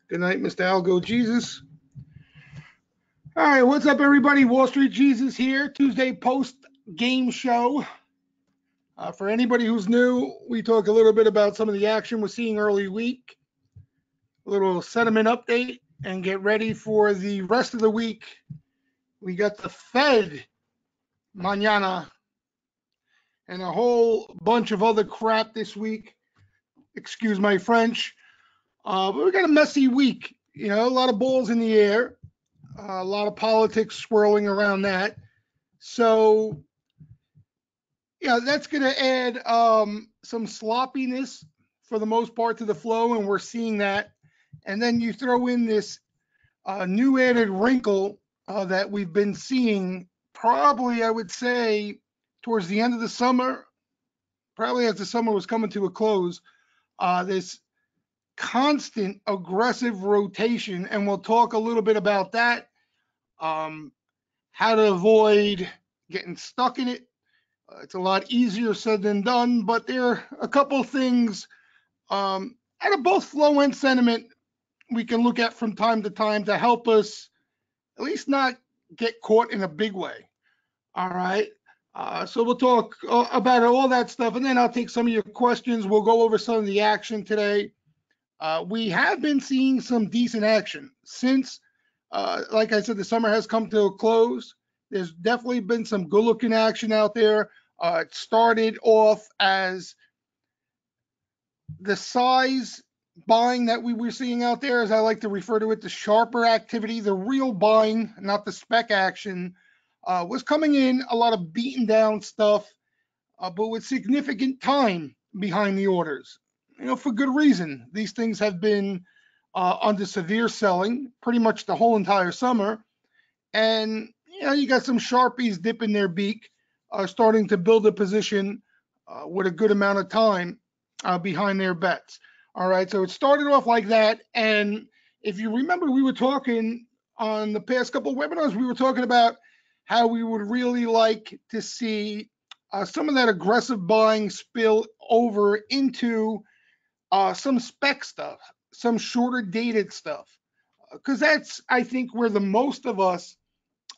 Good night, Mr. Algo Jesus. All right, what's up, everybody? Wall Street Jesus here. Tuesday post game show. For anybody who's new, we talk a little bit about some of the action we're seeing early week, a little sentiment update, and get ready for the rest of the week. We got the Fed mañana and a whole bunch of other crap this week. Excuse my French. But we got a messy week. You know, a lot of balls in the air, a lot of politics swirling around that. So, yeah, that's going to add some sloppiness for the most part to the flow, and we're seeing that. And then you throw in this new added wrinkle that we've been seeing probably, I would say, towards the end of the summer, probably as the summer was coming to a close, this constant aggressive rotation, and we'll talk a little bit about that, how to avoid getting stuck in it. It's a lot easier said than done, but there are a couple things out of both flow and sentiment we can look at from time to time to help us at least not get caught in a big way. All right. So we'll talk about all that stuff, and then I'll take some of your questions. We'll go over some of the action today. We have been seeing some decent action since, like I said, the summer has come to a close. There's definitely been some good-looking action out there. It started off as the size buying that we were seeing out there, as I like to refer to it, the sharper activity, the real buying, not the spec action, was coming in, a lot of beaten down stuff, but with significant time behind the orders. You know, for good reason. These things have been under severe selling pretty much the whole entire summer. And, you know, you got some Sharpies dipping their beak, starting to build a position with a good amount of time behind their bets. All right, so it started off like that. And if you remember, we were talking on the past couple of webinars, we were talking about how we would really like to see some of that aggressive buying spill over into some spec stuff, some shorter dated stuff, because that's, I think, where the most of us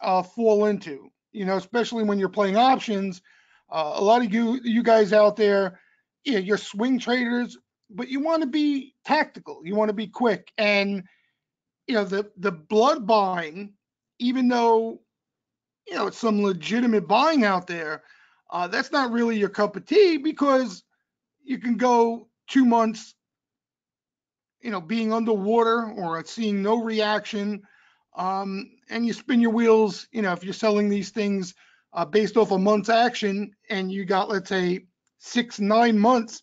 fall into, you know, especially when you're playing options. A lot of you guys out there, yeah, you're swing traders, but you want to be tactical. You want to be quick. And, you know, the blood buying, even though, you know, it's some legitimate buying out there, that's not really your cup of tea, because you can go 2 months, you know, being underwater or seeing no reaction, and you spin your wheels. You know, if you're selling these things based off a month's action, and you got, let's say, 6-9 months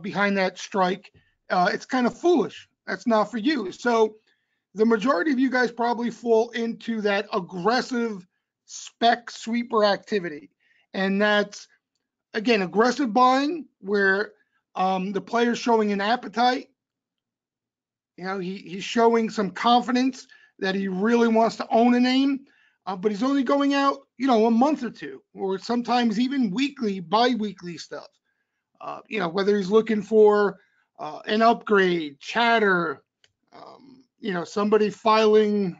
behind that strike, it's kind of foolish. That's not for you. So the majority of you guys probably fall into that aggressive spec sweeper activity, and that's, again, aggressive buying where the player's showing an appetite. You know, he's showing some confidence that he really wants to own a name, but he's only going out, you know, a month or two, or sometimes even weekly, bi-weekly stuff. You know, whether he's looking for an upgrade, chatter, you know, somebody filing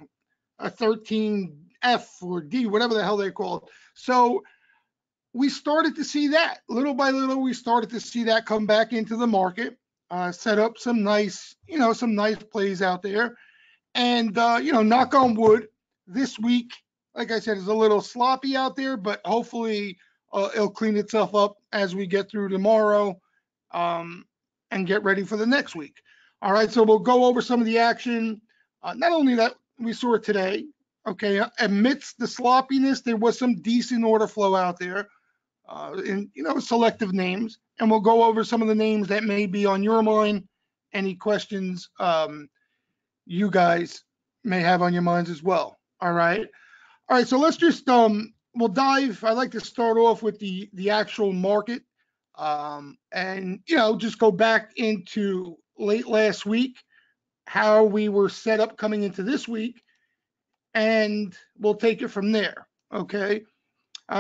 a 13F or D, whatever the hell they call it. So we started to see that little by little. We started to see that come back into the market, set up some nice, you know, some nice plays out there. And, you know, knock on wood, this week, like I said, is a little sloppy out there, but hopefully it'll clean itself up as we get through tomorrow and get ready for the next week. All right, so we'll go over some of the action. Not only that we saw it today, okay, amidst the sloppiness, there was some decent order flow out there in, you know, selective names. And we'll go over some of the names that may be on your mind, any questions you guys may have on your minds as well. All right. All right, so let's just we'll dive. I'd like to start off with the actual market, and, you know, just go back into late last week, how we were set up coming into this week, and we'll take it from there. Okay.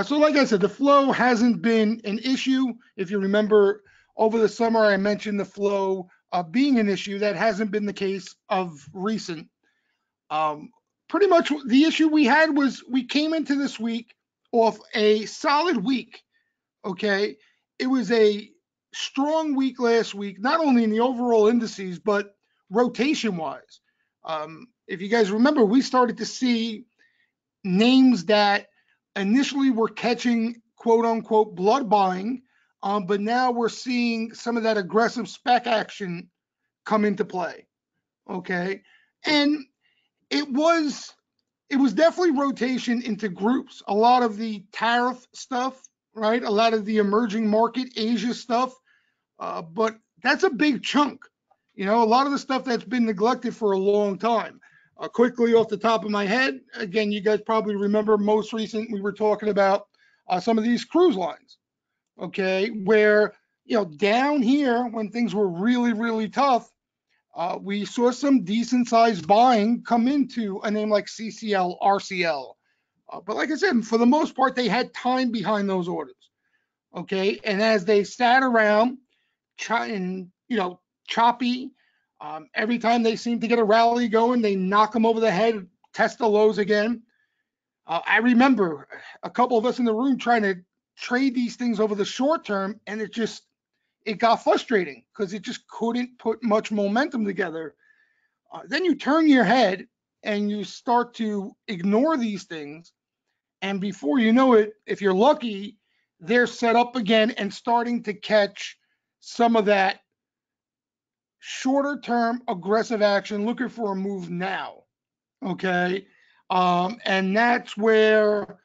So like I said, the flow hasn't been an issue. If you remember, over the summer, I mentioned the flow being an issue. That hasn't been the case of recent. Um, Pretty much the issue we had was we came into this week off a solid week. Okay. It was a strong week last week, not only in the overall indices, but rotation wise. If you guys remember, we started to see names that initially were catching quote unquote blood buying, but now we're seeing some of that aggressive spec action come into play. Okay. And it was it was definitely rotation into groups. A lot of the tariff stuff, right? A lot of the emerging market Asia stuff, but that's a big chunk. You know, a lot of the stuff that's been neglected for a long time. Quickly off the top of my head, again, you guys probably remember most recent we were talking about some of these cruise lines, okay, where down here when things were really really tough, we saw some decent sized buying come into a name like CCL, RCL. But like I said, for the most part, they had time behind those orders. Okay. And as they sat around, choppy, every time they seem to get a rally going, they knock them over the head, test the lows again. I remember a couple of us in the room trying to trade these things over the short term, and it got frustrating because it just couldn't put much momentum together. Then you turn your head and you start to ignore these things. And before you know it, if you're lucky, they're set up again and starting to catch some of that shorter term aggressive action, looking for a move now. Okay. And that's where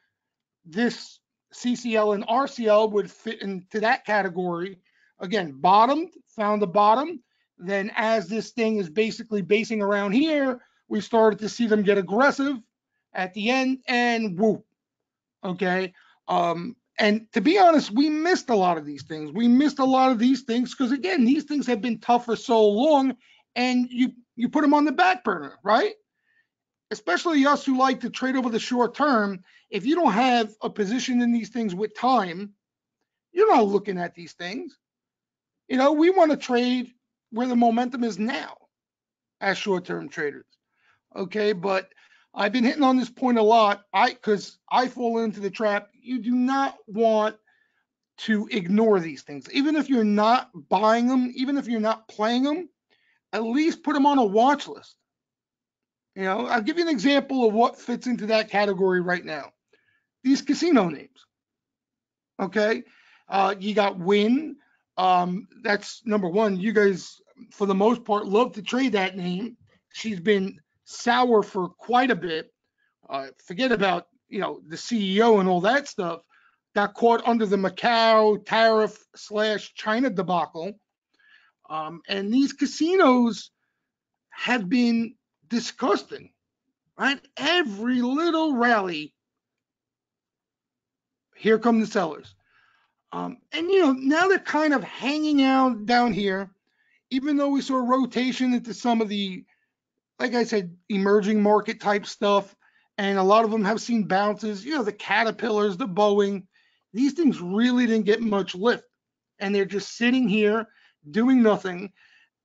this CCL and RCL would fit into that category. Again, bottomed, found the bottom. Then, as this thing is basically basing around here, we started to see them get aggressive at the end and whoop. Okay. And to be honest, we missed a lot of these things. We missed a lot of these things because, again, these things have been tough for so long, and you put them on the back burner, right? Especially us who like to trade over the short term. If you don't have a position in these things with time, you're not looking at these things. We want to trade where the momentum is now as short-term traders. Okay, but I've been hitting on this point a lot. Because I fall into the trap. You do not want to ignore these things, even if you're not buying them, even if you're not playing them. At least put them on a watch list. I'll give you an example of what fits into that category right now. These casino names. Okay, you got Win. That's number one. You guys, for the most part, love to trade that name. She's been sour for quite a bit. Forget about the CEO and all that stuff. Got caught under the Macau tariff / China debacle. And these casinos have been disgusting, right? Every little rally, here come the sellers. And now they're kind of hanging out down here, even though we saw rotation into some of the, like I said, emerging market type stuff, and a lot of them have seen bounces. The Caterpillars, the Boeing, these things really didn't get much lift, and they're just sitting here doing nothing.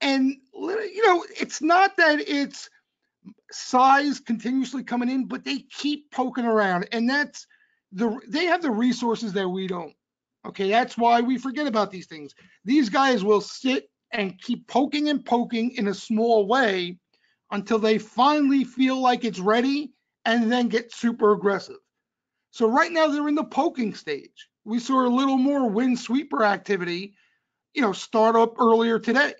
And it's not that it's size continuously coming in, but they keep poking around, and they have the resources that we don't. Okay, that's why we forget about these things. These guys will sit and keep poking and poking in a small way until they finally feel like it's ready and then get super aggressive. So right now they're in the poking stage. We saw a little more Win sweeper activity, start up earlier today.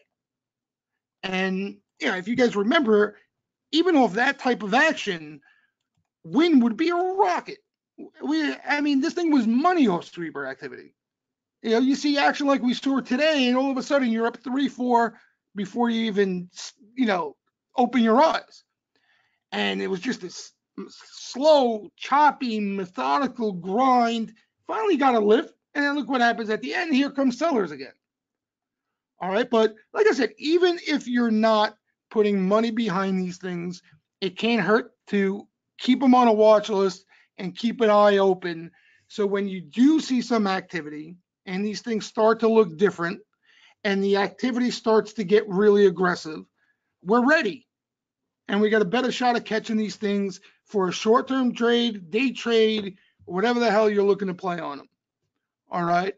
And if you guys remember, even off that type of action, Win would be a rocket. This thing was money off sweeper activity. You see action like we saw today, and all of a sudden you're up 3-4 before you even, open your eyes. And it was just this slow, choppy, methodical grind. Finally got a lift, and then look what happens at the end. Here comes sellers again. All right, but like I said, even if you're not putting money behind these things, it can't hurt to keep them on a watch list and keep an eye open. So when you do see some activity and these things start to look different, and the activity starts to get really aggressive, we're ready. And we got a better shot of catching these things for a short-term trade, day trade, whatever the hell you're looking to play on them. All right.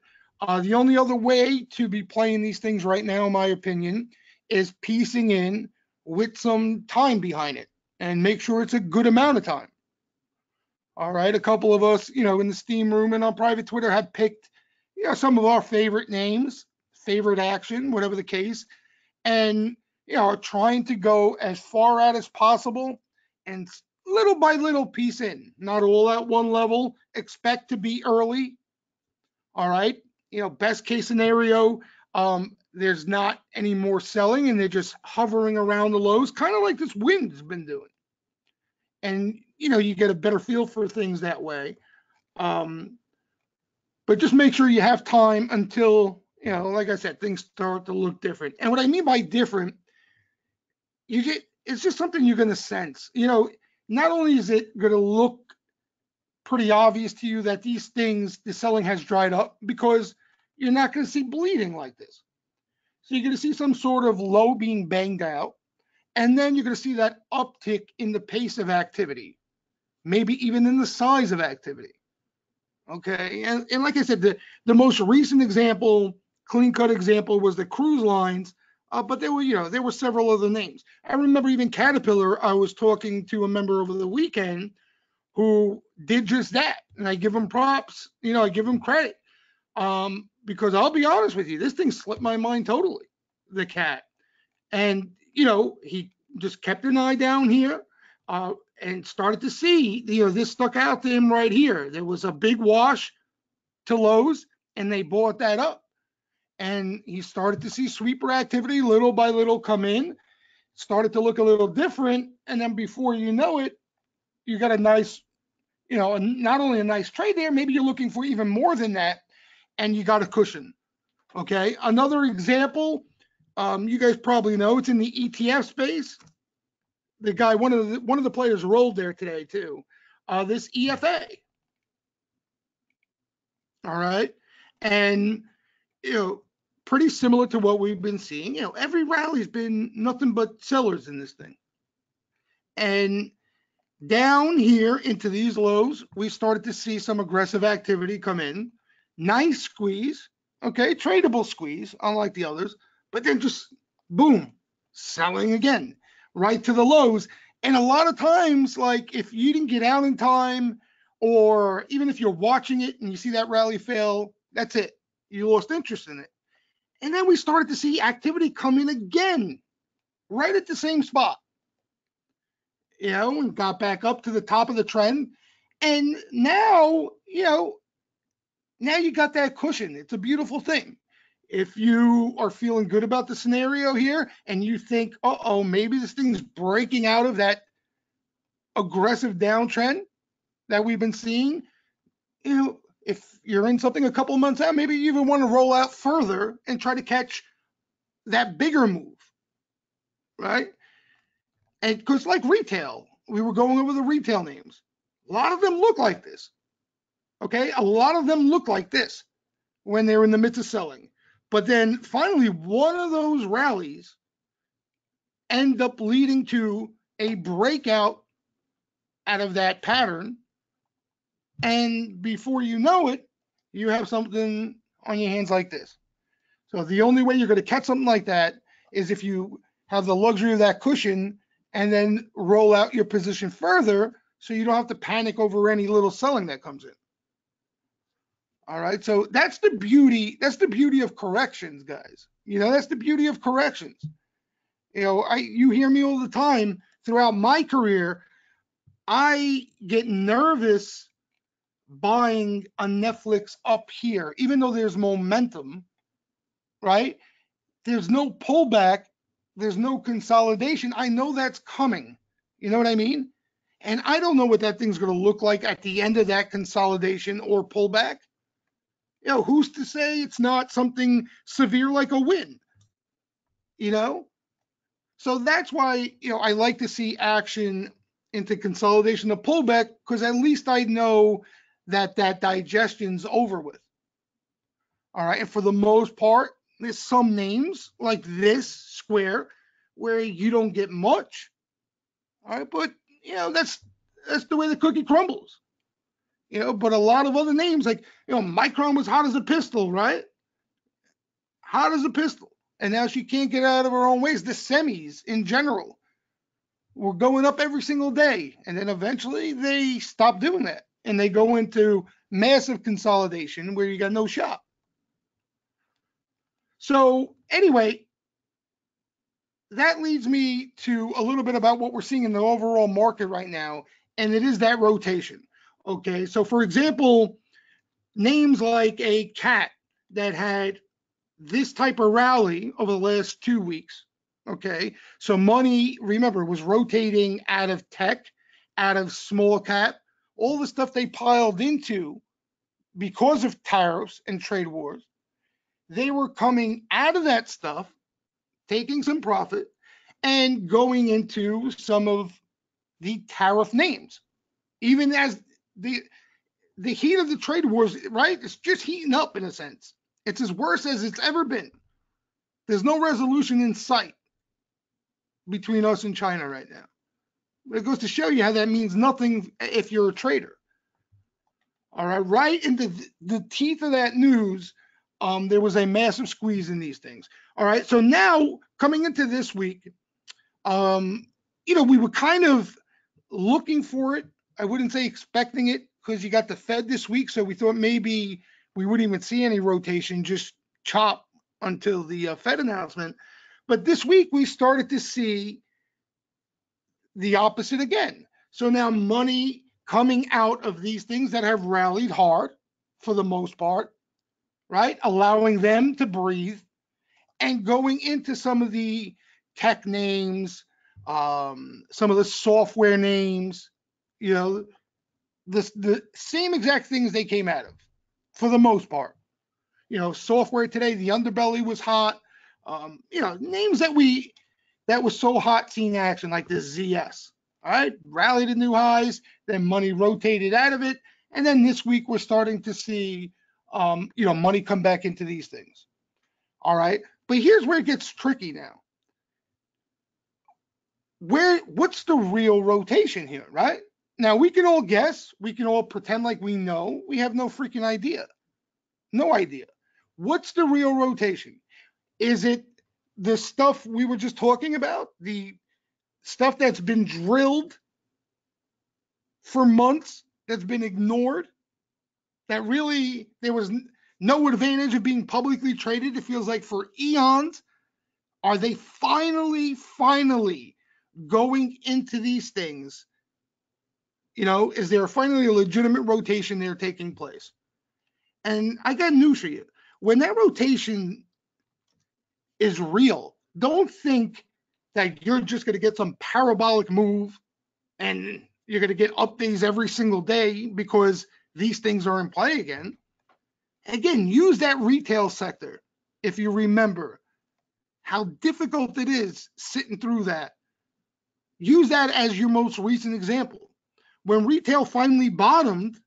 The only other way to be playing these things right now, in my opinion, is piecing in with some time behind it and make sure it's a good amount of time. All right. A couple of us, in the Steam room and on private Twitter have picked, some of our favorite names, favorite action, whatever the case, and, trying to go as far out as possible and little by little piece in, not all at one level, expect to be early. All right. Best case scenario, there's not any more selling and they're just hovering around the lows, kind of like this wind has been doing. And, you get a better feel for things that way. But just make sure you have time until, like I said, things start to look different. And what I mean by different, it's just something you're going to sense. Not only is it going to look pretty obvious to you that these things, the selling has dried up, because you're not going to see bleeding like this. So you're going to see some sort of low being banged out, and then you're going to see that uptick in the pace of activity, maybe even in the size of activity. Okay, and like I said, the most recent example, clean-cut example, was the cruise lines, but there were several other names. I remember even Caterpillar. I was talking to a member over the weekend who did just that, and I give him props. I give him credit, because I'll be honest with you, this thing slipped my mind totally, the cat. And he just kept an eye down here, and started to see, this stuck out to him right here. There was a big wash to lows, and they bought that up, and he started to see sweeper activity little by little come in, started to look a little different, and then before you know it, you got a nice, not only a nice trade there, maybe you're looking for even more than that, and you got a cushion. Okay, another example, you guys probably know, it's in the ETF space. The guy, one of the players rolled there today too. This EFA. All right, and pretty similar to what we've been seeing. Every rally's been nothing but sellers in this thing, and down here into these lows, we started to see some aggressive activity come in. Nice squeeze, okay, tradable squeeze, unlike the others, but then just boom, selling again, right to the lows. And a lot of times, like if you didn't get out in time, or even if you're watching it and you see that rally fail, that's it. You lost interest in it. And then we started to see activity come in again, right at the same spot. And got back up to the top of the trend. And now, now you got that cushion. It's a beautiful thing. If you are feeling good about the scenario here and you think, maybe this thing's breaking out of that aggressive downtrend that we've been seeing, if you're in something a couple months out, maybe you even want to roll out further and try to catch that bigger move, right? And because like retail, we were going over the retail names. A lot of them look like this. Okay, a lot of them look like this when they're in the midst of selling. But then finally, one of those rallies end up leading to a breakout out of that pattern. And before you know it, you have something on your hands like this. So the only way you're going to catch something like that is if you have the luxury of that cushion and then roll out your position further, so you don't have to panic over any little selling that comes in. All right, so that's the beauty. That's the beauty of corrections, guys. That's the beauty of corrections. You hear me all the time throughout my career. I get nervous buying a Netflix up here, even though there's momentum, right? There's no pullback. There's no consolidation. I know that's coming. You know what I mean? And I don't know what that thing's going to look like at the end of that consolidation or pullback. Who's to say it's not something severe like a win? So that's why, I like to see action into consolidation of pullback, because at least I know that digestion's over with. All right. And for the most part, There's some names like this Square where you don't get much. All right, but that's the way the cookie crumbles. But a lot of other names like Micron was hot as a pistol, right? Hot as a pistol. And now she can't get out of her own ways. The semis in general were going up every single day. And then eventually they stop doing that. And they go into massive consolidation where you got no shop. So anyway, that leads me to a little bit about what we're seeing in the overall market right now. And it is that rotation. Okay. So for example, names like a cat that had this type of rally over the last 2 weeks. Okay. So money, remember, was rotating out of tech, out of small cap, all the stuff they piled into because of tariffs and trade wars. They were coming out of that stuff, taking some profit, and going into some of the tariff names. Even as the heat of the trade wars, right? It's just heating up in a sense. It's as worse as it's ever been. There's no resolution in sight between us and China right now. It goes to show you how that means nothing if you're a trader. All right, right into the teeth of that news, there was a massive squeeze in these things. All right, so now coming into this week, we were kind of looking for it. I wouldn't say expecting it because you got the Fed this week, so we thought maybe we wouldn't even see any rotation, just chop until the Fed announcement. But this week we started to see the opposite again. So now money coming out of these things that have rallied hard for the most part, right? Allowing them to breathe and going into some of the tech names, some of the software names, the same exact things they came out of for the most part. Software today, the underbelly was hot. Names that was so hot seeing action like this ZS. All right, rallied to new highs, then money rotated out of it, and then this week we're starting to see, money come back into these things. All right, but here's where it gets tricky now. What's the real rotation here, right? Now we can all guess, we can all pretend like we know. We have no freaking idea. No idea. What's the real rotation? Is it the stuff we were just talking about? The stuff that's been drilled for months, that's been ignored, that really there was no advantage of being publicly traded, it feels like, for eons? Are they finally going into these things? Is there finally a legitimate rotation there taking place? And I got news for you. When that rotation is real, don't think that you're just going to get some parabolic move and you're going to get updates every single day because these things are in play again. Again, use that retail sector. If you remember how difficult it is sitting through that, use that as your most recent example. When retail finally bottomed,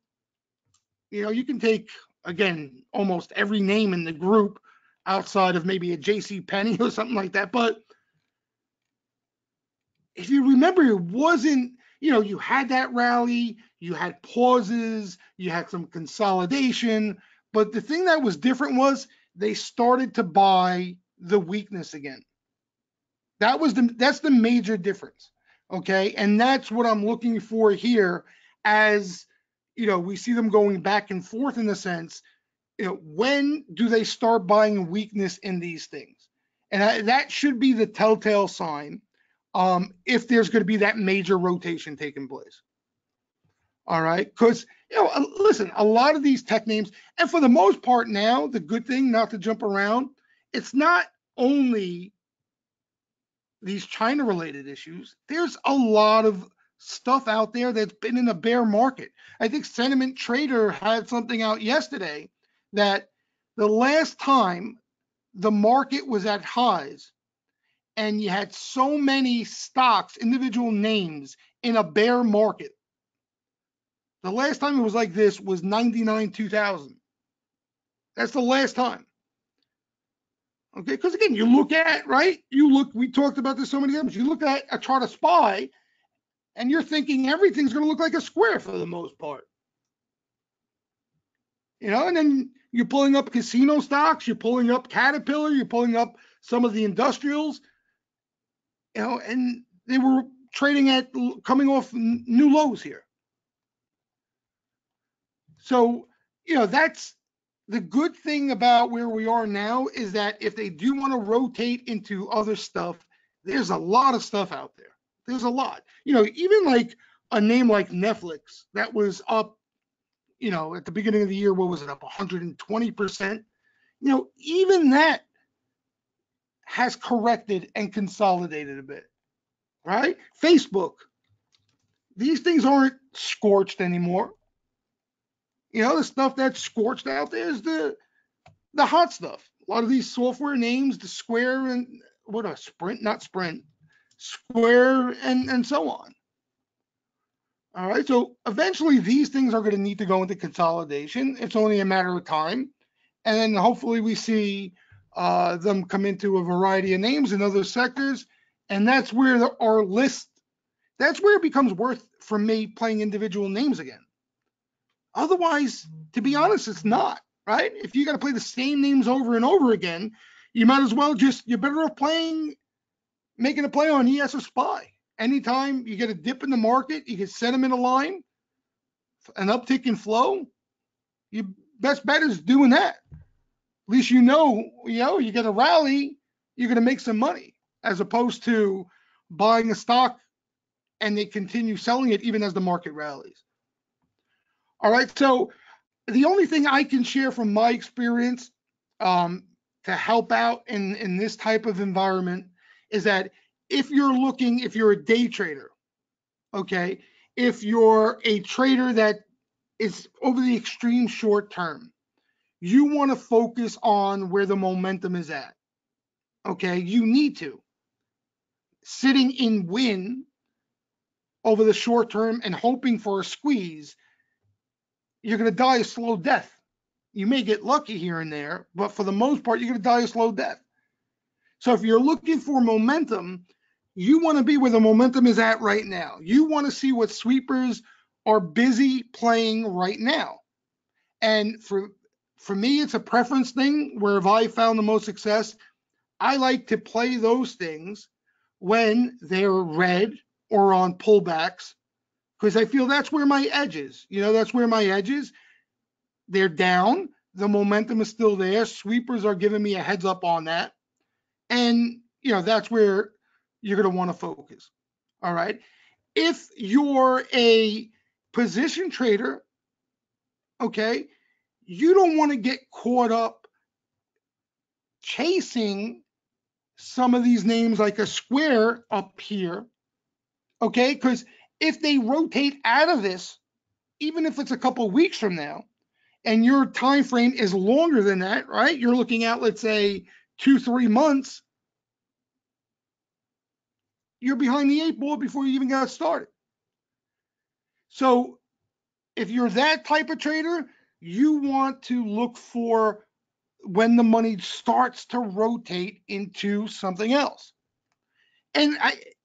you can take, again, almost every name in the group outside of maybe a J.C. Penney or something like that. But if you remember, it wasn't, you had that rally, you had pauses, you had some consolidation. But the thing that was different was they started to buy the weakness again. That's the major difference. Okay. And that's what I'm looking for here as, we see them going back and forth in the sense, when do they start buying weakness in these things? And that should be the telltale sign if there's going to be that major rotation taking place. All right. Because, listen, a lot of these tech names, and for the most part now, the good thing, not to jump around, it's not only these China related issues. There's a lot of stuff out there that's been in a bear market. I think Sentiment Trader had something out yesterday that the last time the market was at highs and you had so many stocks, individual names in a bear market, the last time it was like this was 99 2000. That's the last time. Okay, because again, you look at, right? We talked about this so many times. You look at a chart of SPY and you're thinking everything's going to look like a square for the most part. And then you're pulling up casino stocks, you're pulling up Caterpillar, you're pulling up some of the industrials, and they were trading at coming off new lows here. So, that's the good thing about where we are now, is that if they do want to rotate into other stuff, there's a lot of stuff out there. There's a lot. Even like a name like Netflix that was up, at the beginning of the year, what was it, up 120%? Even that has corrected and consolidated a bit, right? Facebook, these things aren't scorched anymore. The stuff that's scorched out there is the hot stuff. A lot of these software names, the Square and Square and so on. All right, so eventually these things are going to need to go into consolidation. It's only a matter of time. And then hopefully we see them come into a variety of names in other sectors. And that's where our list, that's where it becomes worth for me playing individual names again. Otherwise, to be honest, it's not, right? If you got to play the same names over and over again, you might as well you're better off making a play on ES or SPY. Anytime you get a dip in the market, you can set them in a line, an uptick in flow, your best bet is doing that. At least you get a rally, you're going to make some money, as opposed to buying a stock and they continue selling it even as the market rallies. All right, so the only thing I can share from my experience to help out in this type of environment is that if you're a day trader, okay, if you're a trader that is over the extreme short term, you want to focus on where the momentum is at. Okay, you need to. Sitting in win over the short term and hoping for a squeeze, you're going to die a slow death. You may get lucky here and there, but for the most part, you're going to die a slow death. So if you're looking for momentum, you want to be where the momentum is at right now. You want to see what sweepers are busy playing right now. And for me, it's a preference thing. Where have I found the most success? I like to play those things when they're red or on pullbacks, because I feel that's where my edge is. That's where my edge is. They're down. The momentum is still there. Sweepers are giving me a heads up on that. And, that's where you're going to want to focus. All right. If you're a position trader, okay, you don't want to get caught up chasing some of these names like a Square up here, okay? Because if they rotate out of this, even if it's a couple of weeks from now, and your time frame is longer than that, right? You're looking at, let's say, 2-3 months, you're behind the 8 ball before you even got started. So if you're that type of trader, you want to look for when the money starts to rotate into something else. And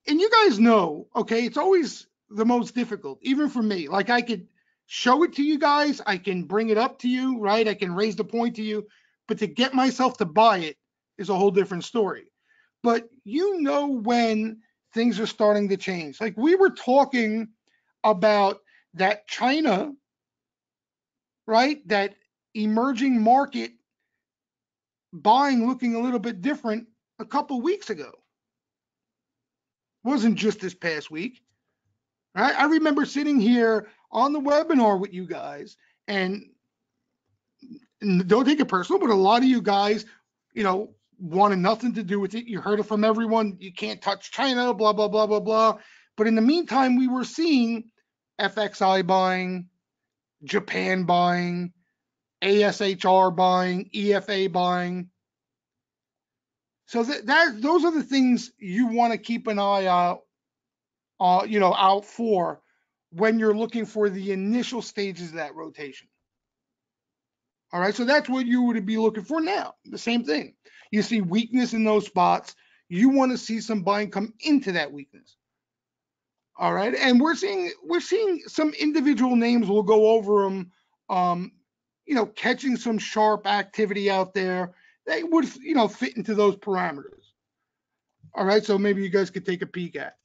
you guys know, okay, it's always the most difficult, even for me. Like, I could show it to you guys, I can bring it up to you, right? I can raise the point to you, but to get myself to buy it is a whole different story. But when things are starting to change. Like, we were talking about that China, right? That emerging market buying looking a little bit different a couple weeks ago. Wasn't just this past week, right? I remember sitting here on the webinar with you guys, and don't take it personal, but a lot of you guys, wanted nothing to do with it. You heard it from everyone. You can't touch China, blah, blah, blah, blah, blah. But in the meantime, we were seeing FXI buying, Japan buying, ASHR buying, EFA buying. So those are the things you want to keep an eye out, out for when you're looking for the initial stages of that rotation. All right, so that's what you would be looking for now. The same thing. You see weakness in those spots. You want to see some buying come into that weakness. All right, and we're seeing some individual names. We'll go over them. Catching some sharp activity out there. They would fit into those parameters. All right, so maybe you guys could take a peek at.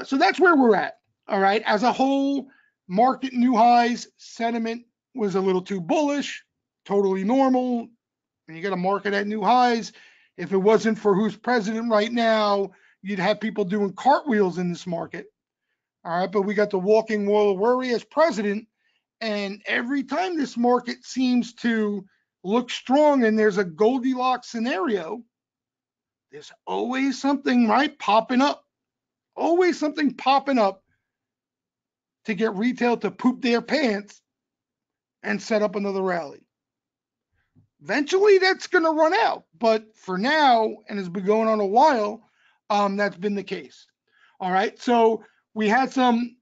So that's where we're at. All right, as a whole, market new highs, sentiment was a little too bullish, totally normal. And you got a market at new highs. If it wasn't for who's president right now, you'd have people doing cartwheels in this market. All right, but we got the walking wall of worry as president. And every time this market seems to look strong and there's a Goldilocks scenario, there's always something, right, popping up. Always something popping up to get retail to poop their pants and set up another rally. Eventually, that's going to run out. But for now, and it's been going on a while, that's been the case. All right, so we had some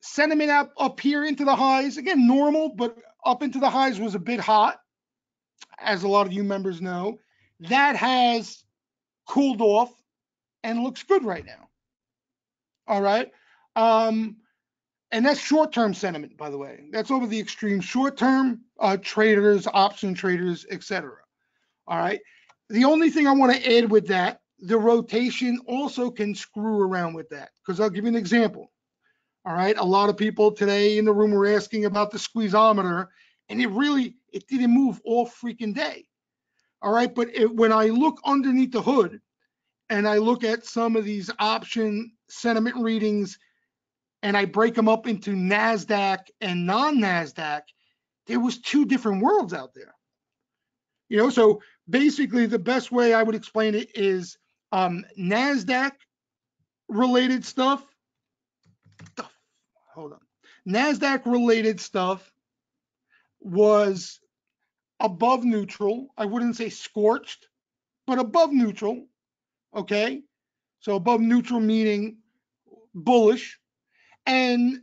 sentiment up here into the highs. Again, normal, but up into the highs was a bit hot, as a lot of you members know. That has cooled off and looks good right now. All right. And that's short-term sentiment, by the way. That's over the extreme short-term traders, option traders, etc. All right. The only thing I want to add with that, the rotation also can screw around with that, because I'll give you an example. All right. A lot of people today in the room were asking about the squeezometer, and it didn't move all freaking day. All right. But when I look underneath the hood and I look at some of these option sentiment readings, and I break them up into NASDAQ and non-NASDAQ, there was two different worlds out there. So basically the best way I would explain it is NASDAQ related stuff. Hold on. NASDAQ related stuff was above neutral. I wouldn't say scorched, but above neutral. Okay. So above neutral meaning bullish. And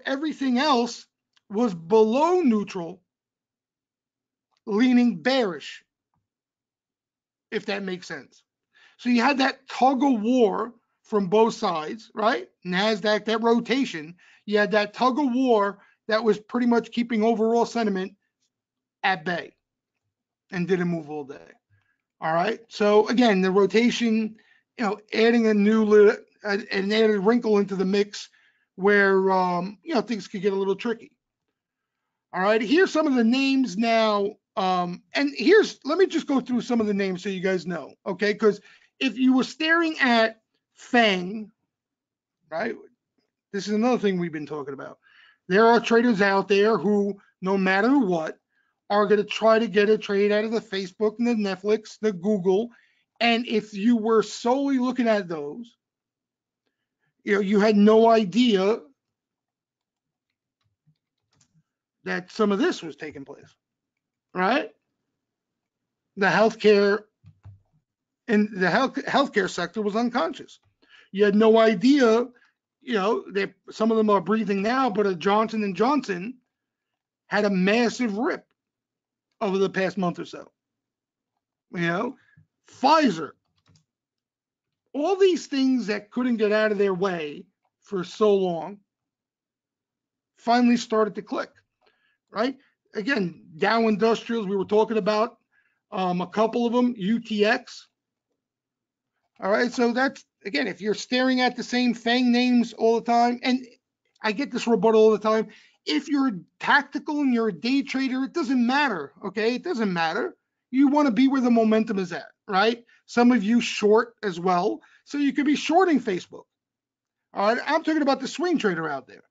everything else was below neutral, leaning bearish, if that makes sense. So you had that tug of war from both sides, right? NASDAQ, that rotation, you had that tug of war that was pretty much keeping overall sentiment at bay and didn't move all day. All right. So again, the rotation, adding an added wrinkle into the mix where things could get a little tricky. All right, here's some of the names now, and let me just go through some of the names so you guys know, okay? Because if you were staring at FANG, right, this is another thing we've been talking about. There are traders out there who, no matter what, are going to try to get a trade out of the Facebook and the Netflix, the Google, and if you were solely looking at those, you had no idea that some of this was taking place, right? The healthcare sector was unconscious. You had no idea, some of them are breathing now, but a Johnson & Johnson had a massive rip over the past month or so. Pfizer, all these things that couldn't get out of their way for so long finally started to click, right? Again, Dow Industrials, we were talking about a couple of them, UTX. All right, so that's, again, if you're staring at the same FANG names all the time, and I get this rebuttal all the time, if you're tactical and you're a day trader, it doesn't matter, okay? It doesn't matter. You want to be where the momentum is at, right? Some of you short as well, so you could be shorting Facebook. All right, I'm talking about the swing trader out there,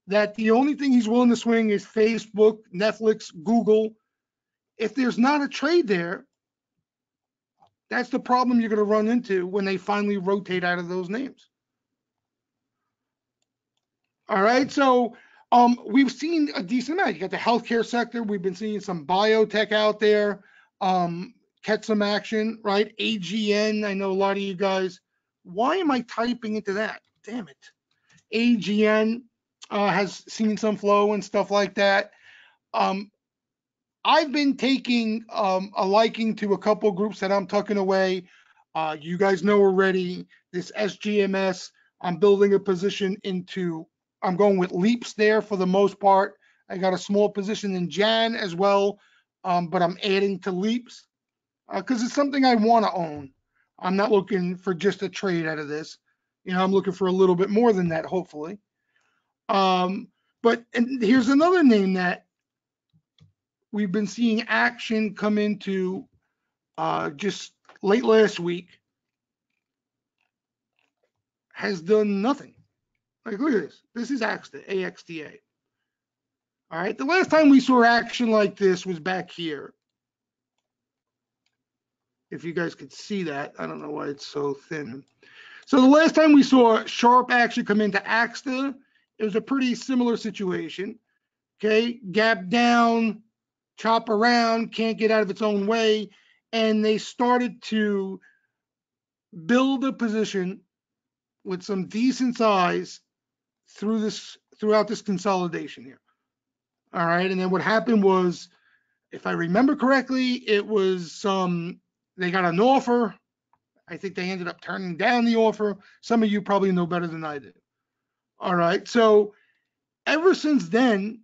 that the only thing he's willing to swing is Facebook, Netflix, Google. If there's not a trade there, that's the problem you're going to run into when they finally rotate out of those names. All right, so we've seen a decent amount. You got the healthcare sector. We've been seeing some biotech out there catch some action, right? AGN, I know a lot of you guys. Why am I typing into that? Damn it. AGN has seen some flow and stuff like that. I've been taking a liking to a couple groups that I'm tucking away. You guys know already this SGMS. I'm building a position into, I'm going with leaps there for the most part. I got a small position in Jan as well, but I'm adding to leaps because it's something I want to own. I'm not looking for just a trade out of this. I'm looking for a little bit more than that, hopefully. Um, but and here's another name that we've been seeing action come into just late last week. Has done nothing. Like, look at this. This is AXTA, AXTA. All right. The last time we saw action like this was back here. If you guys could see that, I don't know why it's so thin. So the last time we saw sharp action come into AXTA, it was a pretty similar situation. Okay. Gap down, chop around, can't get out of its own way. And they started to build a position with some decent size throughout this consolidation here. All right. And then what happened was, if I remember correctly, it was they got an offer. I think they ended up turning down the offer. Some of you probably know better than I do. All right. So ever since then,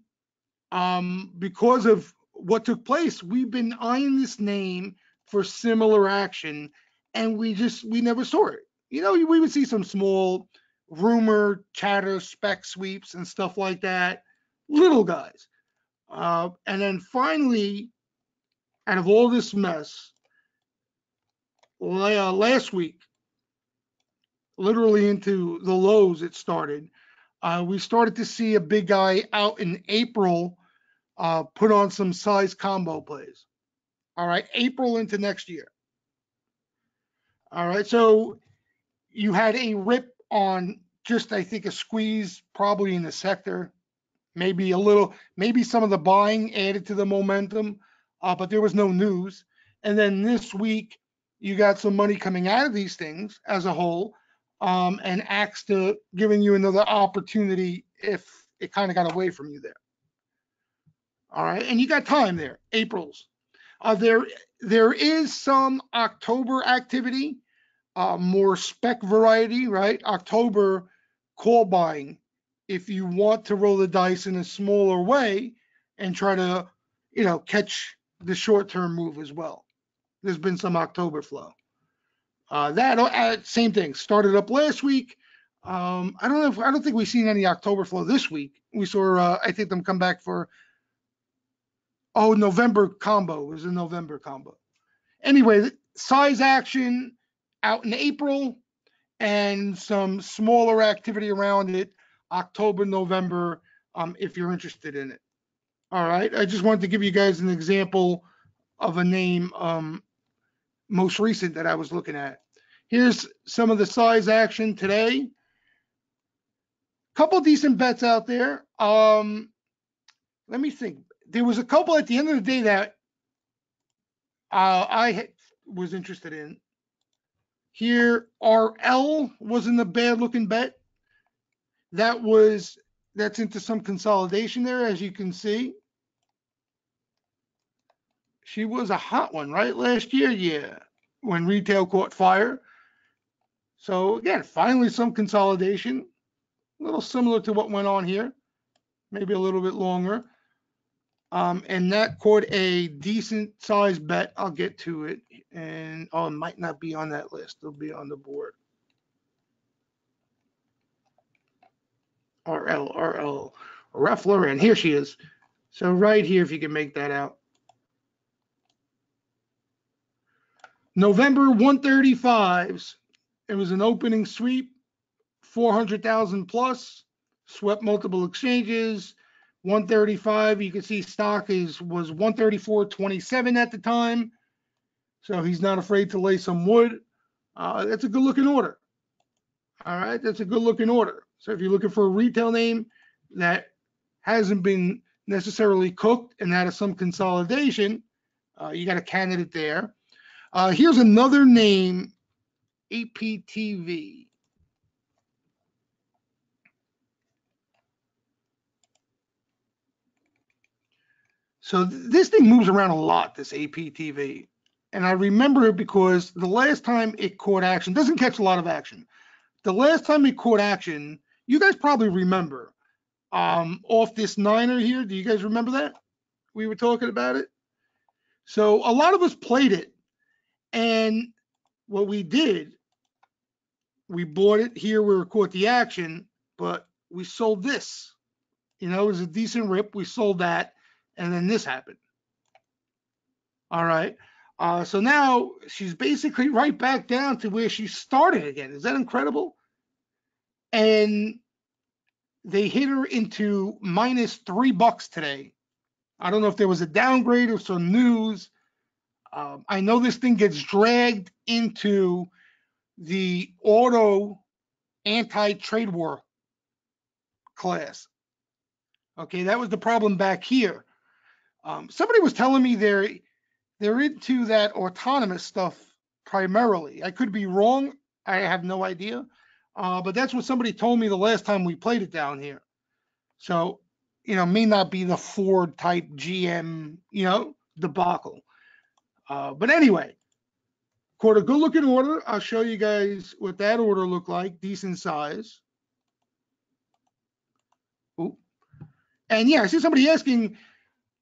because of what took place, we've been eyeing this name for similar action, and we never saw it. We would see some small rumor, chatter, spec sweeps, and stuff like that, little guys. And then finally, out of all this mess, last week, literally into the lows, it started. We started to see a big guy out in April put on some size combo plays. All right, April into next year. All right, so you had a rip on just, I think, a squeeze probably in the sector, maybe some of the buying added to the momentum, but there was no news. And then this week, you got some money coming out of these things as a whole, and AXTA giving you another opportunity if it kind of got away from you there. All right, and you got time there, April's. There is some October activity, more spec variety, right? October call buying. If you want to roll the dice in a smaller way and try to, catch the short-term move as well. There's been some October flow. That same thing started up last week. I don't think we've seen any October flow this week. We saw, I think, them come back for November combo. It was a November combo. Anyway, size action out in April and some smaller activity around it, October, November, if you're interested in it. All right. I just wanted to give you guys an example of a name most recent that I was looking at. Here's some of the size action today. Couple decent bets out there. Let me think. There was a couple at the end of the day that I was interested in. Here, RL wasn't a bad looking bet. That's into some consolidation there, as you can see. She was a hot one, right? Last year, yeah, when retail caught fire. So again, finally some consolidation, a little similar to what went on here, maybe a little bit longer. And that caught a decent sized bet. I'll get to it. And it might not be on that list. It'll be on the board. RL, Ref Lauren. Here she is. So right here, if you can make that out. November 135s. It was an opening sweep, 400,000 plus, swept multiple exchanges. 135, you can see stock was 134.27 at the time. So he's not afraid to lay some wood. That's a good looking order. All right, that's a good looking order. So if you're looking for a retail name that hasn't been necessarily cooked and that is some consolidation, you got a candidate there. Here's another name, APTV. So this thing moves around a lot, this APTV. And I remember it because the last time it caught action, doesn't catch a lot of action. The last time it caught action, you guys probably remember, off this niner here. Do you guys remember that? We were talking about it. So a lot of us played it. And what we did, we bought it here where it caught the action, but we sold this. You know, it was a decent rip. We sold that, and then this happened. All right. So now she's basically right back down to where she started again. Is that incredible? And they hit her into minus $3 today. I don't know if there was a downgrade or some news. I know this thing gets dragged into the auto anti-trade war class. Okay, that was the problem back here. Somebody was telling me they're into that autonomous stuff primarily. I could be wrong. I have no idea. But that's what somebody told me the last time we played it down here. So, may not be the Ford type GM, debacle. But anyway, caught a good looking order. I'll show you guys what that order looked like. Decent size. Ooh. And yeah, I see somebody asking,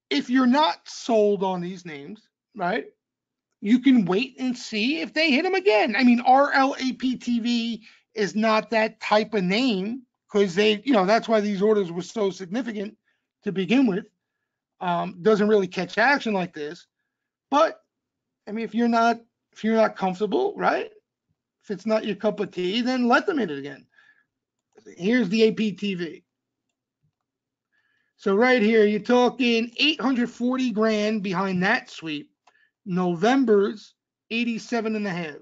if you're not sold on these names, right, you can wait and see if they hit them again. I mean, RLAPTV is not that type of name because that's why these orders were so significant to begin with. Doesn't really catch action like this. But I mean, if you're not comfortable, right? If it's not your cup of tea, then let them hit it again. Here's the APTV. So right here, you're talking 840 grand behind that sweep. November's 87 and a half.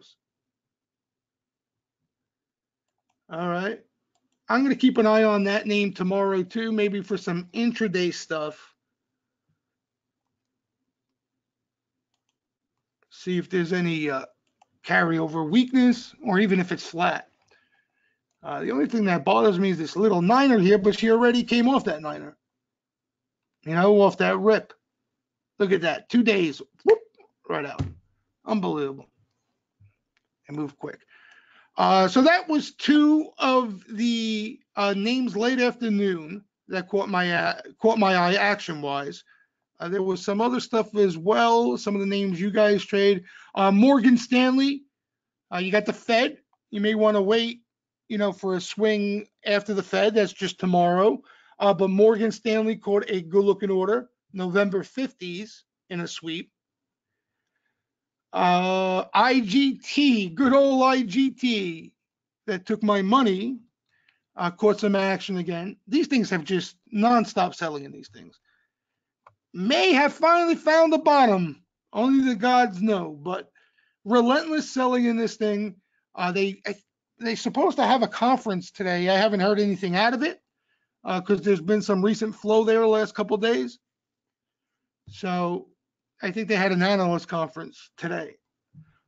All right. I'm going to keep an eye on that name tomorrow too, maybe for some intraday stuff. See if there's any carryover weakness or even if it's flat. The only thing that bothers me is this little niner here, but she already came off that niner. Off that rip. Look at that. 2 days. Whoop, right out. Unbelievable. And move quick. So that was two of the names late afternoon that caught my eye action-wise. There was some other stuff as well. Some of the names you guys trade. Morgan Stanley. You got the Fed. You may want to wait, for a swing after the Fed. That's just tomorrow. But Morgan Stanley caught a good-looking order, November 50s in a sweep. IGT, good old IGT, that took my money, caught some action again. These things have just nonstop selling in these things. May have finally found the bottom. Only the gods know, but relentless selling in this thing. They're supposed to have a conference today. I haven't heard anything out of it because there's been some recent flow there the last couple of days. So I think they had an analyst conference today.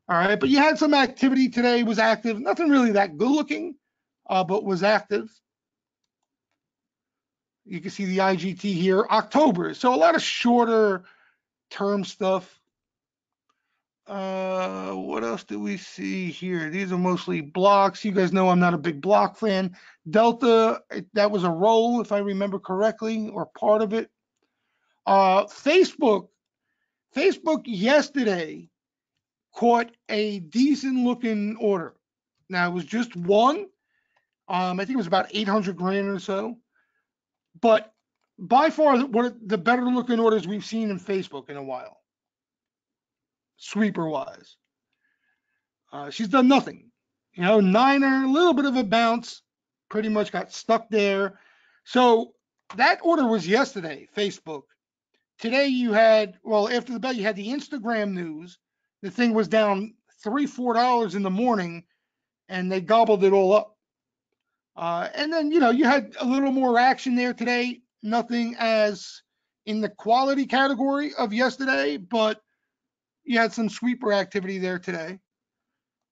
All right, but you had some activity today, was active. Nothing really that good looking, but was active. You can see the IGT here, October. So a lot of shorter term stuff. What else do we see here? These are mostly blocks. You guys know I'm not a big block fan. Delta, that was a roll, if I remember correctly, or part of it. Facebook yesterday caught a decent looking order. Now it was just one. I think it was about 800 grand or so. But by far, one of the better looking orders we've seen in Facebook in a while, sweeper wise. She's done nothing. Niner, a little bit of a bounce, pretty much got stuck there. So that order was yesterday, Facebook. Today you had, after the bell, you had the Instagram news. The thing was down $3-4 in the morning, and they gobbled it all up. And then, you had a little more action there today. Nothing as in the quality category of yesterday, but you had some sweeper activity there today.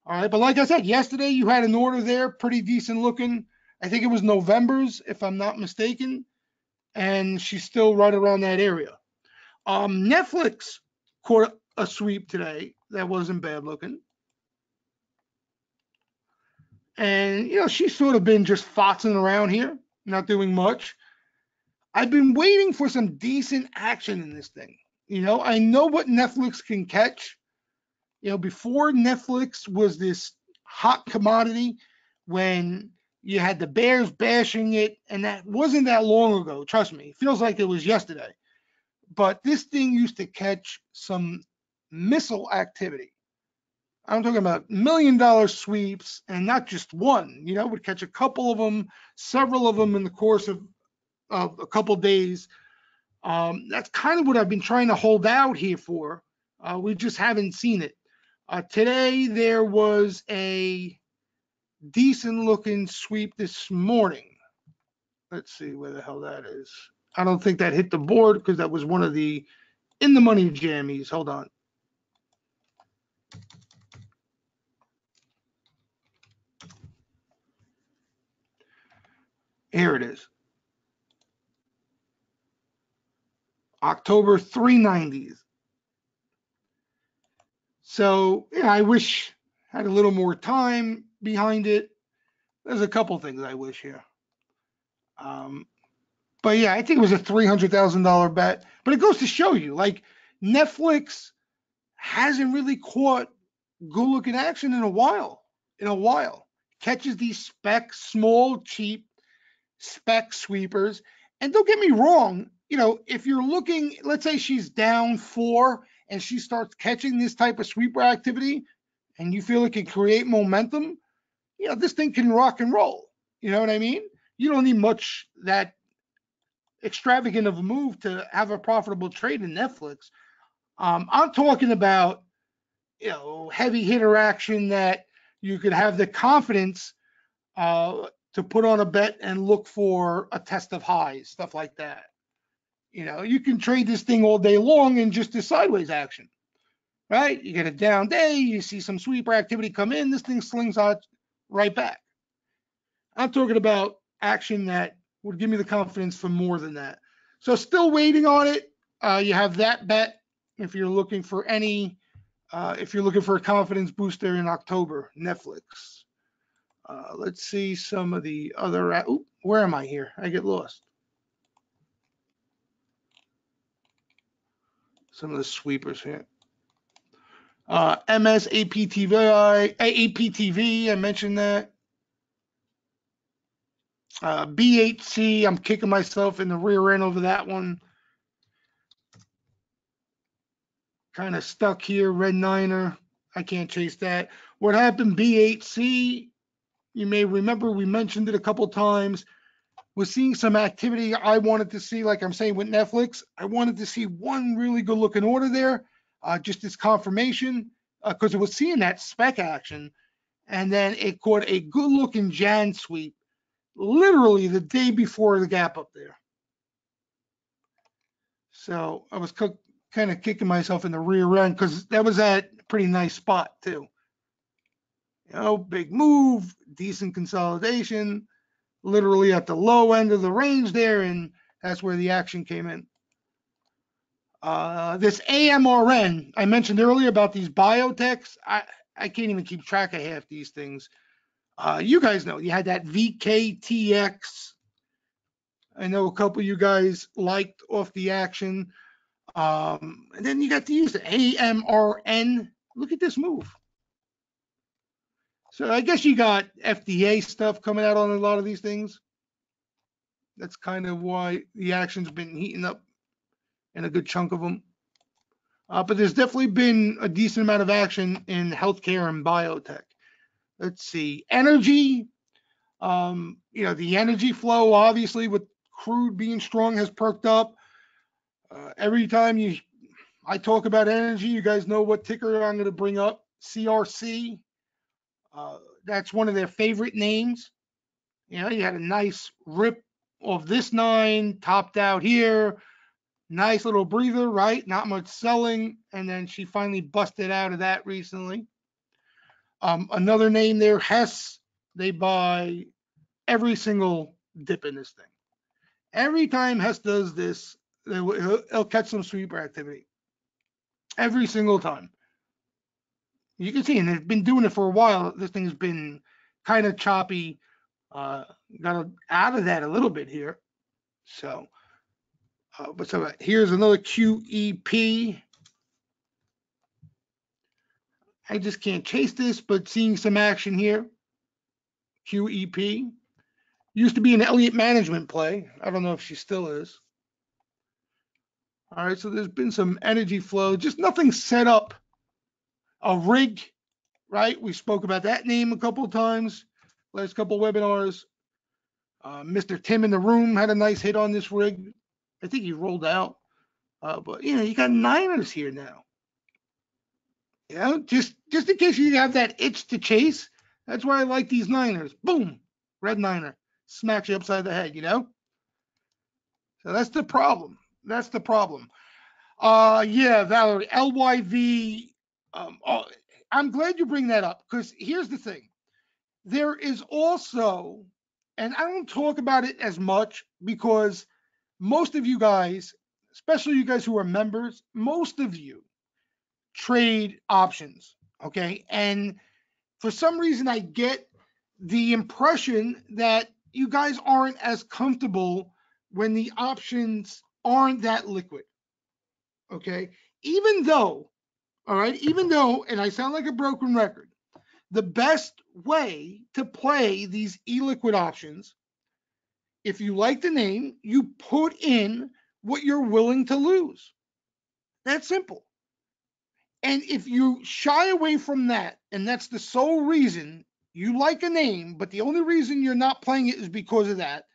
All right, but like I said, yesterday you had an order there, pretty decent looking. I think it was November's, if I'm not mistaken, and she's still right around that area. Netflix caught a sweep today that wasn't bad looking. And, she's sort of been just fotzing around here, not doing much. I've been waiting for some decent action in this thing. I know what Netflix can catch. Before Netflix was this hot commodity when you had the Bears bashing it, and that wasn't that long ago. Trust me, it feels like it was yesterday. But this thing used to catch some missile activity. I'm talking about $1 million sweeps, and not just one. Would catch a couple of them, several of them in the course of a couple of days. That's kind of what I've been trying to hold out here for. We just haven't seen it. Today there was a decent looking sweep this morning. Let's see where the hell that is. I don't think that hit the board because that was one of the in the money jammies. Hold on. Here it is. October 390s. So, I wish I had a little more time behind it. There's a couple things I wish here. But yeah, I think it was a $300,000 bet. But it goes to show you, like, Netflix hasn't really caught good looking action in a while. Catches these small, cheap spec sweepers. And don't get me wrong, if you're looking, let's say she's down 4 and she starts catching this type of sweeper activity and you feel it can create momentum, this thing can rock and roll. You know what I mean? You don't need much that extravagant of a move to have a profitable trade in Netflix. I'm talking about, heavy hitter action that you could have the confidence to put on a bet and look for a test of highs, stuff like that. You can trade this thing all day long in just a sideways action, right? You get a down day, you see some sweeper activity come in, this thing slings out right back. I'm talking about action that would give me the confidence for more than that. So still waiting on it. You have that bet if you're looking for a confidence booster in October, Netflix. Let's see some of the other. Where am I here? I get lost. Some of the sweepers here. MS APTV, I mentioned that. BHC, I'm kicking myself in the rear end over that one. Kind of stuck here, red niner. I can't chase that. What happened, BHC, you may remember we mentioned it a couple times. We're seeing some activity I wanted to see, like I'm saying with Netflix. I wanted to see one really good looking order there, just as confirmation, because it was seeing that spec action. And then it caught a good looking Jan sweep, literally the day before the gap up there. So I was kind of kicking myself in the rear end because that was at a pretty nice spot too. Big move, decent consolidation, literally at the low end of the range there, and that's where the action came in. This AMRN, I mentioned earlier about these biotechs. I can't even keep track of half these things. You guys know, you had that VKTX. I know a couple of you guys liked off the action. And then you got to use the AMRN. Look at this move. So I guess you got FDA stuff coming out on a lot of these things. That's kind of why the action's been heating up in a good chunk of them. But there's definitely been a decent amount of action in healthcare and biotech. Let's see, energy. The energy flow, obviously, with crude being strong, has perked up. Every time I talk about energy, you guys know what ticker I'm going to bring up. CRC. That's one of their favorite names. You had a nice rip of this 9, topped out here. Nice little breather, right? Not much selling. And then she finally busted out of that recently. Another name there, Hess. They buy every single dip in this thing. Every time Hess does this, He'll catch some sweeper activity every single time. You can see, and they've been doing it for a while. This thing's been kind of choppy. Uh, got out of that a little bit here. So, here's another QEP. I just can't chase this, but seeing some action here. QEP used to be an Elliott management play. I don't know if she still is. All right, so there's been some energy flow, just nothing set up. A rig, right? We spoke about that name a couple of times, last couple of webinars. Mr. Tim in the room had a nice hit on this rig. I think he rolled out. But you got niners here now. Just in case you have that itch to chase, that's why I like these niners. Boom, red niner, smacks you upside the head. So that's the problem. That's the problem. Yeah, Valerie, LYV. I'm glad you bring that up, because here's the thing. There is also, and I don't talk about it as much because most of you guys, especially you guys who are members, most of you trade options, okay? And for some reason, I get the impression that you guys aren't as comfortable when the options aren't that liquid, okay? Even though, all right, and I sound like a broken record, the best way to play these e-liquid options, if you like the name, you put in what you're willing to lose. That's simple. And if you shy away from that, and that's the sole reason you like a name, but the only reason you're not playing it is because of that,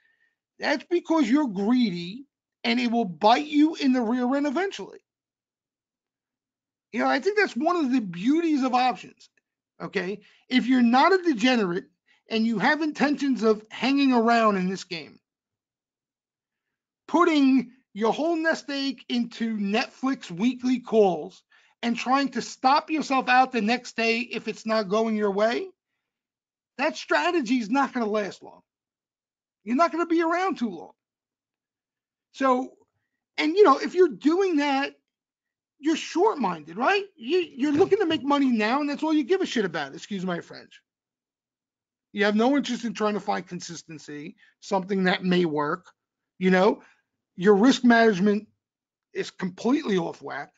that's because you're greedy and it will bite you in the rear end eventually. I think that's one of the beauties of options. Okay. If you're not a degenerate and you have intentions of hanging around in this game, putting your whole nest egg into Netflix weekly calls and trying to stop yourself out the next day if it's not going your way, that strategy is not going to last long. You're not going to be around too long. So, and if you're doing that, you're short-minded, right? You're looking to make money now, and that's all you give a shit about. Excuse my French. You have no interest in trying to find consistency, something that may work. Your risk management is completely off whack.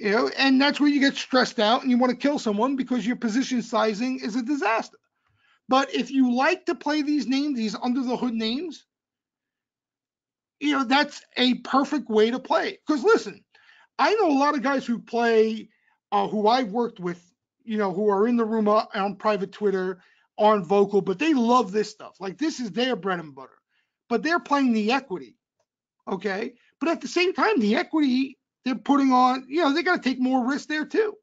And that's where you get stressed out and you want to kill someone because your position sizing is a disaster. But if you like to play these names, these under the hood names, that's a perfect way to play it. Because listen, I know a lot of guys who play, who I've worked with, who are in the room on private Twitter, aren't vocal, but they love this stuff. Like, this is their bread and butter. But they're playing the equity, okay? But at the same time, the equity they're putting on, they got to take more risk there too.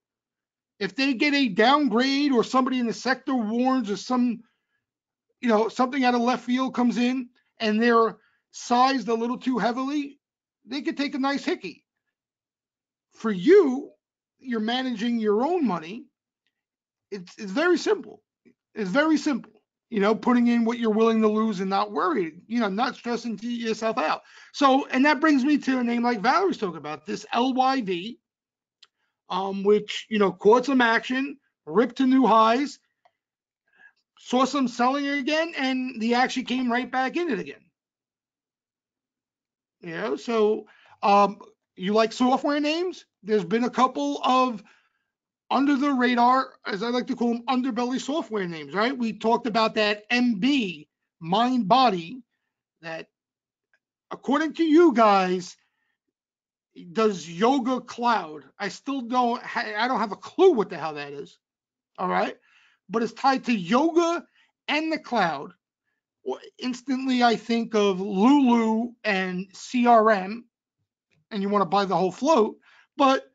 If they get a downgrade or somebody in the sector warns or something out of left field comes in and they're sized a little too heavily, they could take a nice hickey. For you, you're managing your own money. It's very simple. It's very simple. Putting in what you're willing to lose and not worried, not stressing yourself out. So, and that brings me to a name like Valerie's talking about, this LYV, which, caught some action, ripped to new highs, saw some selling again, and the action came right back in it again. So you like software names? There's been a couple of under the radar, as I like to call them, underbelly software names, right? We talked about that MB, Mind Body, that according to you guys does yoga cloud. I don't have a clue what the hell that is. All right. But it's tied to yoga and the cloud. Instantly, I think of Lulu and CRM, and you want to buy the whole float, but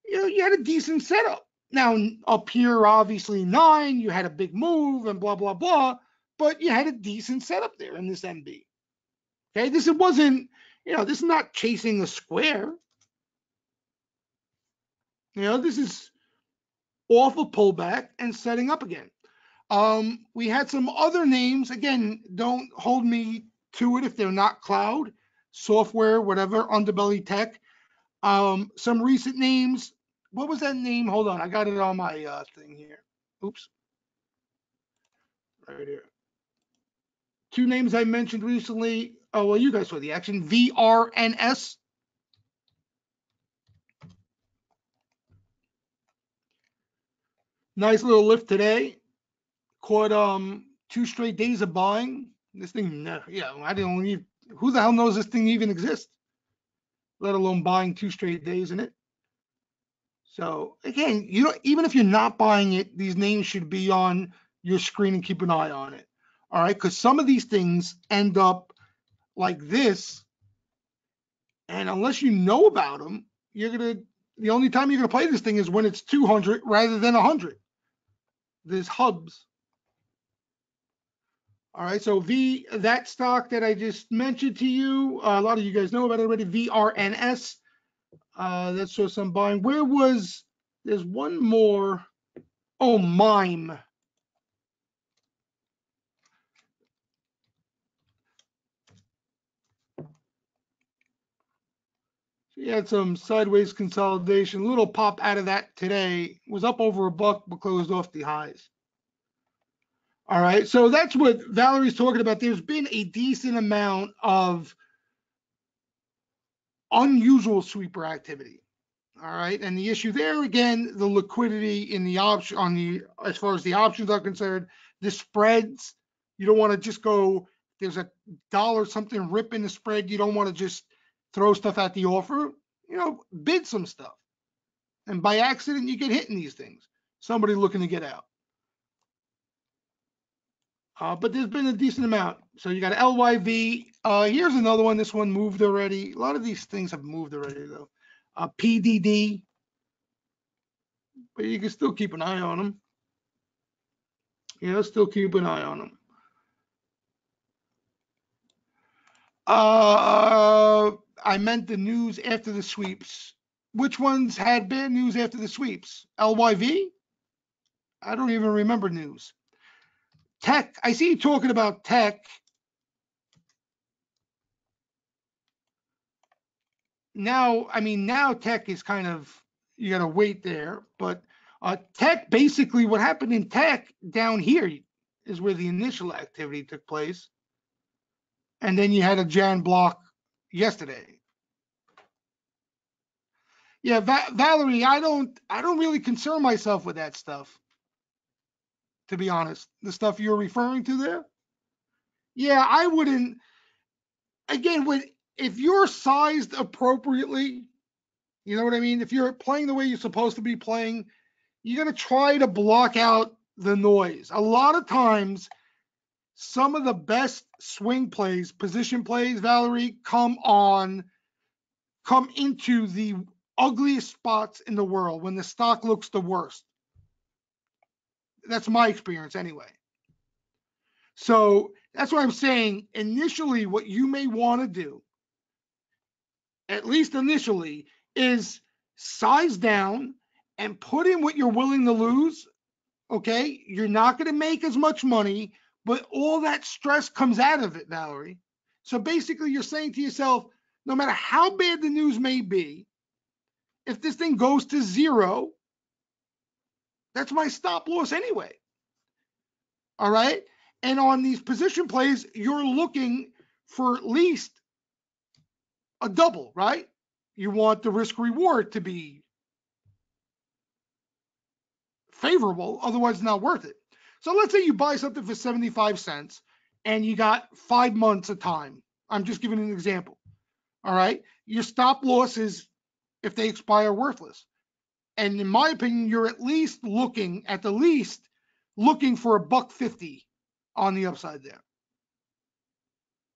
you had a decent setup. Now, up here, obviously 9, you had a big move and blah, blah, blah, but you had a decent setup there in this MB. Okay, this wasn't, this is not chasing a square. This is off a pullback and setting up again. We had some other names. Again, don't hold me to it if they're not cloud. software, whatever, underbelly tech. Some recent names. What was that name? Hold on, I got it on my thing here. Oops, right here. Two names I mentioned recently. Oh, well, you guys saw the action. VRNS. Nice little lift today. Caught 2 straight days of buying. This thing, yeah, I don't need. Who the hell knows this thing even exists? Let alone buying 2 straight days in it. So again, you know, even if you're not buying it, these names should be on your screen and keep an eye on it. All right, because some of these things end up like this, and unless you know about them, the only time you're gonna play this thing is when it's 200 rather than 100. There's hubs. All right, so that stock that I just mentioned to you, a lot of you guys know about it already. VRNS. That's so some buying. There's one more. Oh, Mime. He had some sideways consolidation, little pop out of that today. Was up over $1, but closed off the highs. All right, so that's what Valerie's talking about. There's been a decent amount of unusual sweeper activity. All right, and the issue there again, the liquidity in the option as far as the options are concerned, the spreads. You don't want to just go. There's a dollar something rip in the spread. You don't want to just throw stuff at the offer. You know, bid some stuff, and by accident you get hit in these things. Somebody looking to get out. But there's been a decent amount. So you got LYV. Here's another one. This one moved already. A lot of these things have moved already though. PDD. But you can still keep an eye on them. Still keep an eye on them. I meant the news after the sweeps. Which ones had bad news after the sweeps? LYV? I don't even remember news. Tech. I see you talking about tech. Now tech is kind of, you got to wait there. But tech, basically what happened in tech down here is where the initial activity took place. And then you had a Jan block yesterday. Yeah, Valerie, I don't really concern myself with that stuff, to be honest. The stuff you're referring to there. Yeah, I wouldn't. Again, if you're sized appropriately, you know what I mean? If you're playing the way you're supposed to be playing, you're going to try to block out the noise. A lot of times, some of the best swing plays, position plays, Valerie, come into the ugliest spots in the world when the stock looks the worst. That's my experience anyway. So that's what I'm saying. Initially, what you may want to do, at least initially, is size down and put in what you're willing to lose. Okay, you're not going to make as much money, but all that stress comes out of it, Valerie. So basically, you're saying to yourself, no matter how bad the news may be, if this thing goes to zero, that's my stop loss anyway. All right. And on these position plays, you're looking for at least a double, right? You want the risk reward to be favorable, otherwise it's not worth it. So let's say you buy something for 75 cents and you got 5 months of time. I'm just giving an example. All right. Your stop loss is, if they expire, worthless. And in my opinion, you're at least looking for $1.50 on the upside there.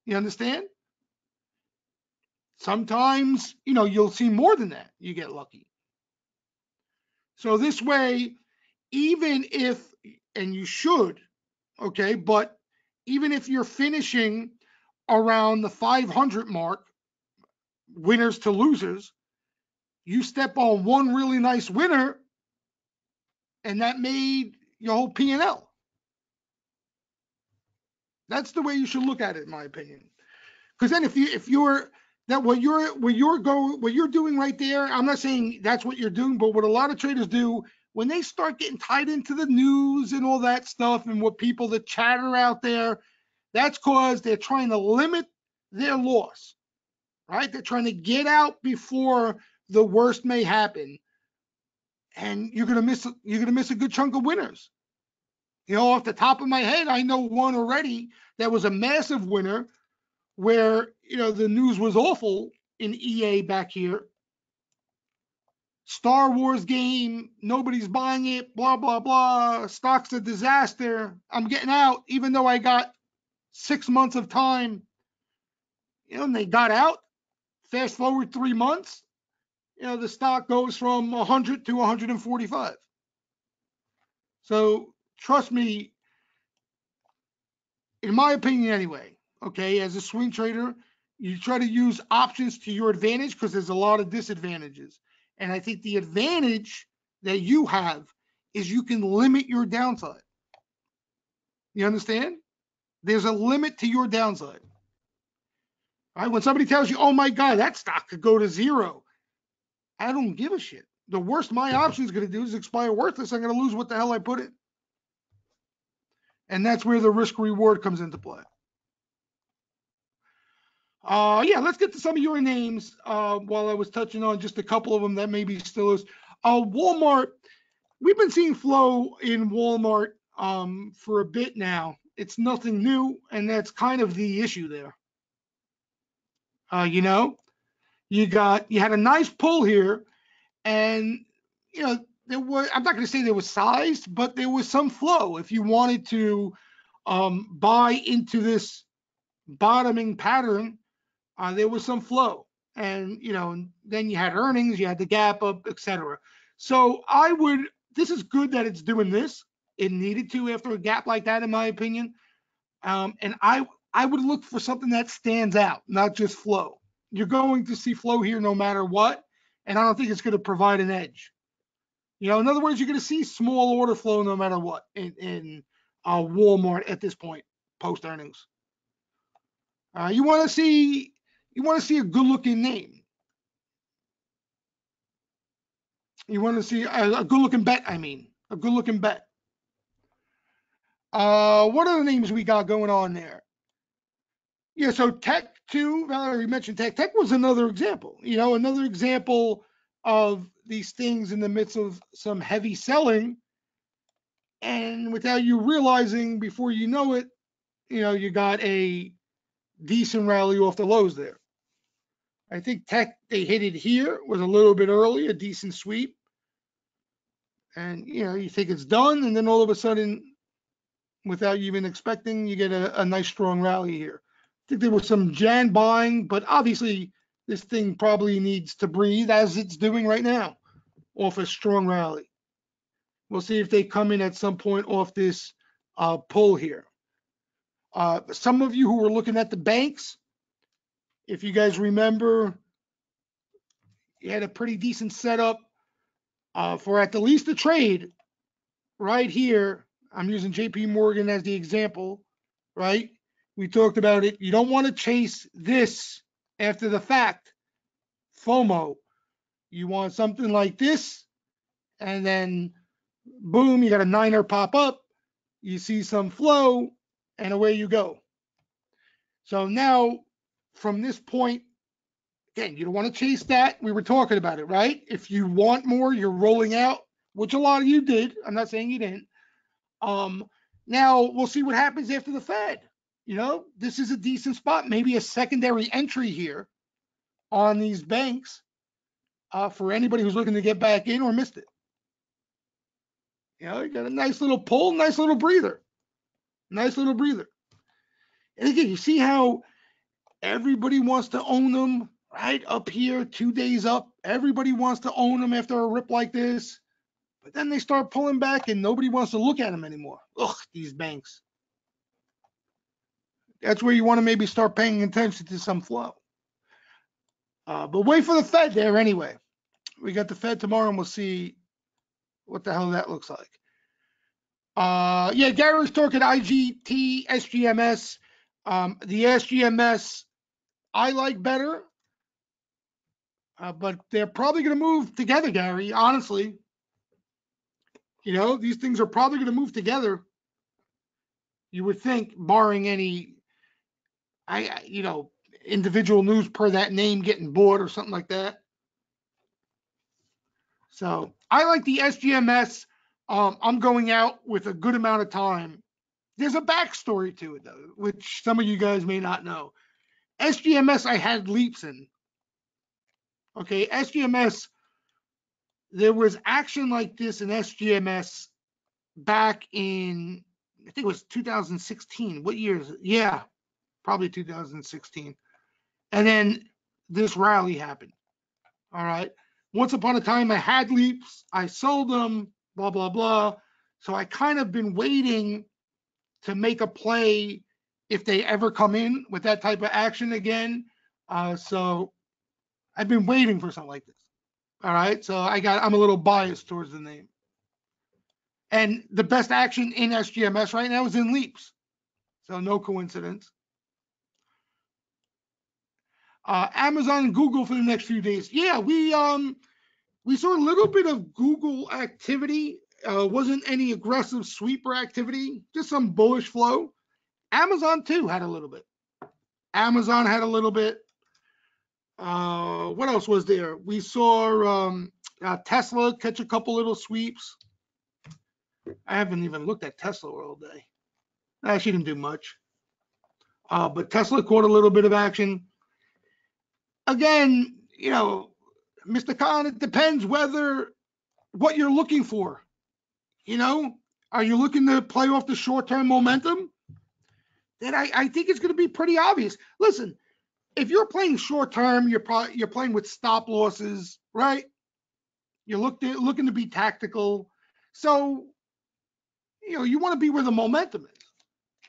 You understand? Sometimes, you'll see more than that. You get lucky. So this way, even if, and you should, okay, but even if you're finishing around the 500 mark, winners to losers, you step on one really nice winner, and that made your whole P&L. That's the way you should look at it, in my opinion. Because then if you're that what you're doing right there, I'm not saying that's what you're doing, but what a lot of traders do when they start getting tied into the news and all that stuff and what people that chatter out there, that's because they're trying to limit their loss, right? They're trying to get out before the worst may happen, and you're gonna miss a good chunk of winners. You know, off the top of my head, I know one already that was a massive winner where, you know, the news was awful in EA back here. Star Wars game, nobody's buying it, blah, blah, blah. Stock's a disaster. I'm getting out, even though I got 6 months of time. You know, and they got out. Fast forward 3 months, you know, the stock goes from 100 to 145. So trust me, in my opinion anyway, okay, as a swing trader, you try to use options to your advantage because there's a lot of disadvantages. And I think the advantage that you have is you can limit your downside. You understand? There's a limit to your downside. All right? When somebody tells you, oh my God, that stock could go to zero, I don't give a shit. The worst my option is going to do is expire worthless. I'm going to lose what the hell I put in. And that's where the risk reward comes into play. Yeah, let's get to some of your names while I was touching on just a couple of them that maybe still is. Walmart, we've been seeing flow in Walmart for a bit now. It's nothing new, and that's kind of the issue there. You know, you had a nice pull here, and you know I'm not going to say there was size, but there was some flow. If you wanted to buy into this bottoming pattern, there was some flow, and you know, then you had earnings, you had the gap up, etc. So this is good that it's doing this. It needed to after a gap like that, in my opinion. And I would look for something that stands out, not just flow. You're going to see flow here no matter what, and I don't think it's going to provide an edge. You know, in other words, you're going to see small order flow no matter what in Walmart at this point post earnings. You want to see a good looking name. You want to see a good looking bet. I mean, a good looking bet. What are the names we got going on there? Yeah, so Tech too. Valerie mentioned Tech. Tech was another example. You know, another example of these things in the midst of some heavy selling, and without you realizing, before you know it, you know, you got a decent rally off the lows there. I think Tech, they hit it here, was a little bit early, a decent sweep. And, you know, you think it's done, and then all of a sudden, without you even expecting, you get a nice strong rally here. I think there was some Jan buying, but obviously this thing probably needs to breathe, as it's doing right now, off a strong rally. We'll see if they come in at some point off this pull here. Some of you who were looking at the banks, if you guys remember, you had a pretty decent setup for at the least a trade right here. I'm using JP Morgan as the example, right? We talked about it. You don't want to chase this after the fact, FOMO. You want something like this, and then boom, you got a niner pop up, you see some flow, and away you go. So now, from this point, again, you don't want to chase that. We were talking about it, right? If you want more, you're rolling out, which a lot of you did. I'm not saying you didn't. Now we'll see what happens after the Fed. You know, this is a decent spot, maybe a secondary entry here on these banks for anybody who's looking to get back in or missed it. You know, you got a nice little pull, nice little breather. Nice little breather. And again, you see how everybody wants to own them, right? Up here, 2 days up. Everybody wants to own them after a rip like this. But then they start pulling back and nobody wants to look at them anymore. Ugh, these banks. That's where you want to maybe start paying attention to some flow. But wait for the Fed there anyway. We got the Fed tomorrow and we'll see what the hell that looks like. Yeah, Gary was talking IGT, SGMS. The SGMS I like better. But they're probably going to move together, Gary, honestly. These things are probably going to move together. You would think, barring any, individual news per that name getting bought or something like that. So I like the SGMS. I'm going out with a good amount of time. There's a backstory to it, though, which some of you guys may not know. SGMS, I had leaps in. Okay, SGMS, there was action like this in SGMS back in, I think it was 2016. What year is it? Yeah, probably 2016. And then this rally happened. All right. Once upon a time, I had leaps. I sold them, blah, blah, blah. So I kind of been waiting to make a play if they ever come in with that type of action again. So I've been waiting for something like this. All right. So I'm a little biased towards the name. And the best action in SGMS right now is in leaps. So no coincidence. Amazon and Google for the next few days. Yeah, we saw a little bit of Google activity. Wasn't any aggressive sweeper activity, just some bullish flow. Amazon too had a little bit. Amazon had a little bit. What else was there? We saw Tesla catch a couple little sweeps. I haven't even looked at Tesla all day. She didn't do much. But Tesla caught a little bit of action. Again, Mr. Khan, it depends what you're looking for. Are you looking to play off the short-term momentum? Then I think it's going to be pretty obvious. Listen, if you're playing short-term, you're playing with stop losses, right? You're looking to be tactical. So, you want to be where the momentum is.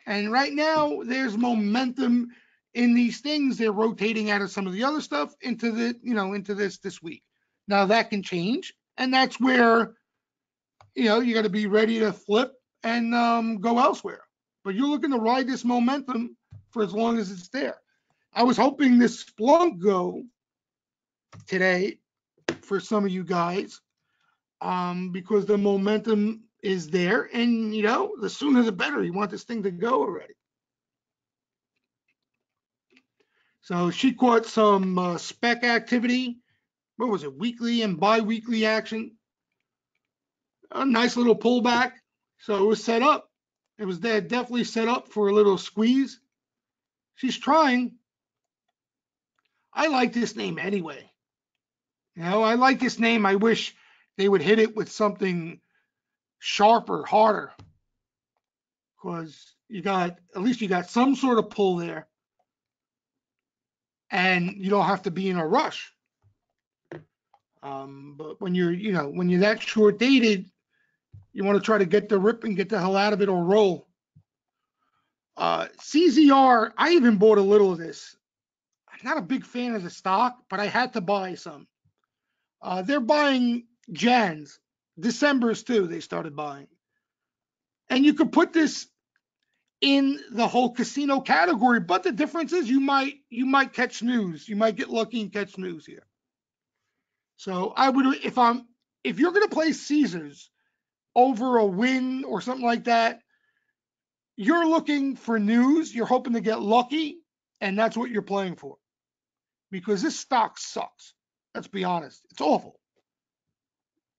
And right now, there's momentum in these things. They're rotating out of some of the other stuff into this week. Now that can change, and that's where you got to be ready to flip and go elsewhere. But you're looking to ride this momentum for as long as it's there. I was hoping this Splunk go today for some of you guys because the momentum is there, and the sooner the better. You want this thing to go already. So she caught some spec activity. What was it? Weekly and bi-weekly action. A nice little pullback. So it was set up. It was there, definitely set up for a little squeeze. She's trying. I like this name anyway. I like this name. I wish they would hit it with something sharper, harder. Because at least you got some sort of pull there. And you don't have to be in a rush. But when you're that short dated, you want to try to get the rip and get the hell out of it or roll. CZR, I even bought a little of this. I'm not a big fan of the stock, but I had to buy some. They're buying Jans. December's too, they started buying. And you could put this in the whole casino category, but the difference is you might catch news. You might get lucky and catch news here. So I would, if you're going to play Caesars over a win or something like that, you're looking for news. You're hoping to get lucky, and that's what you're playing for. Because this stock sucks. Let's be honest. It's awful.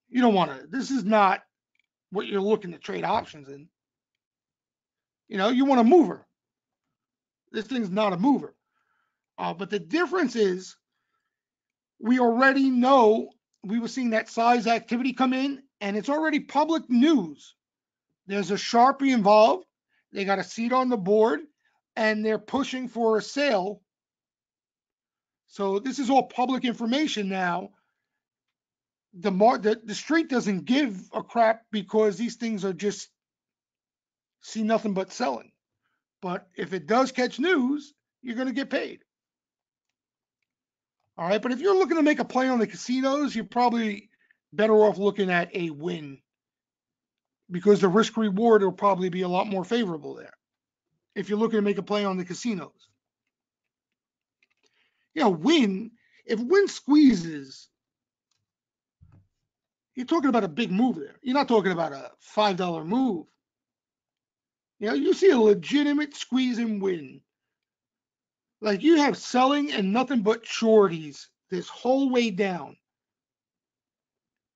You don't want to. This is not what you're looking to trade options in. You want a mover. This thing's not a mover. But the difference is we already know we were seeing that size activity come in, and it's already public news. There's a Sharpie involved. They got a seat on the board, and they're pushing for a sale. So this is all public information now. The street doesn't give a crap because these things are just see nothing but selling. But if it does catch news, you're going to get paid. All right, but if you're looking to make a play on the casinos, you're probably better off looking at a win because the risk reward will probably be a lot more favorable there if you're looking to make a play on the casinos. Win, If Win squeezes, you're talking about a big move there. You're not talking about a $5 move. You know, you see a legitimate squeeze and Win. Like you have selling and nothing but shorties this whole way down.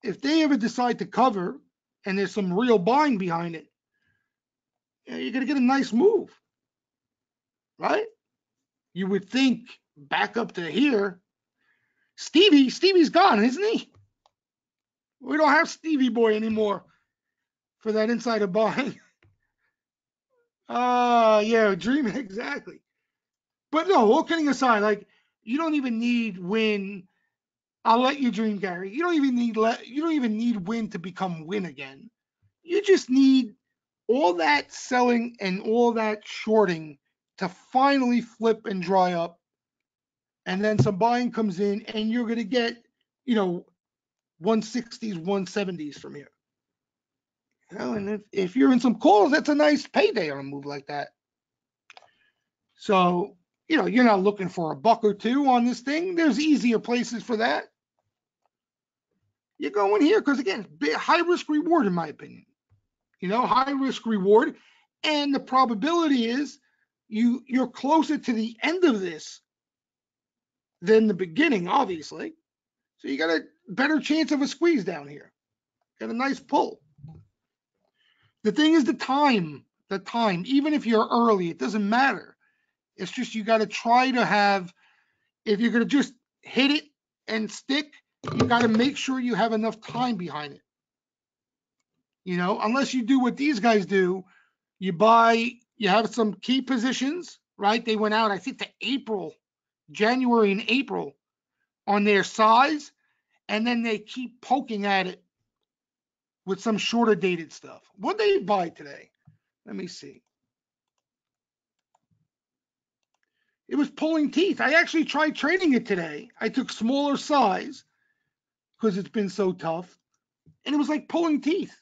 If they ever decide to cover and there's some real buying behind it, you know, you're going to get a nice move, right? You would think back up to here. Stevie's gone, isn't he? We don't have Stevie Boy anymore for that insider buying. Yeah, dream exactly. But no, all kidding aside, like you don't even need Win. I'll let you dream, Gary. You don't even need Win to become Win again. You just need all that selling and all that shorting to finally flip and dry up, and then some buying comes in, and you're going to get, you know, 160s, 170s from here. You know, and if you're in some calls, that's a nice payday on a move like that. So, you know, you're not looking for a buck or two on this thing. There's easier places for that. You go in here because, again, high risk reward, in my opinion. You know, high risk reward. And the probability is you're closer to the end of this than the beginning, obviously. So you got a better chance of a squeeze down here. Got a nice pull. The thing is the time. Even if you're early, it doesn't matter. It's just you got to try to have, if you're going to just hit it and stick, you got to make sure you have enough time behind it. You know, unless you do what these guys do, you have some key positions, right? They went out, I think, to January and April on their size, and then they keep poking at it with some shorter dated stuff. What did they buy today? Let me see. It was pulling teeth. I actually tried trading it today. I took smaller size because it's been so tough, and it was like pulling teeth.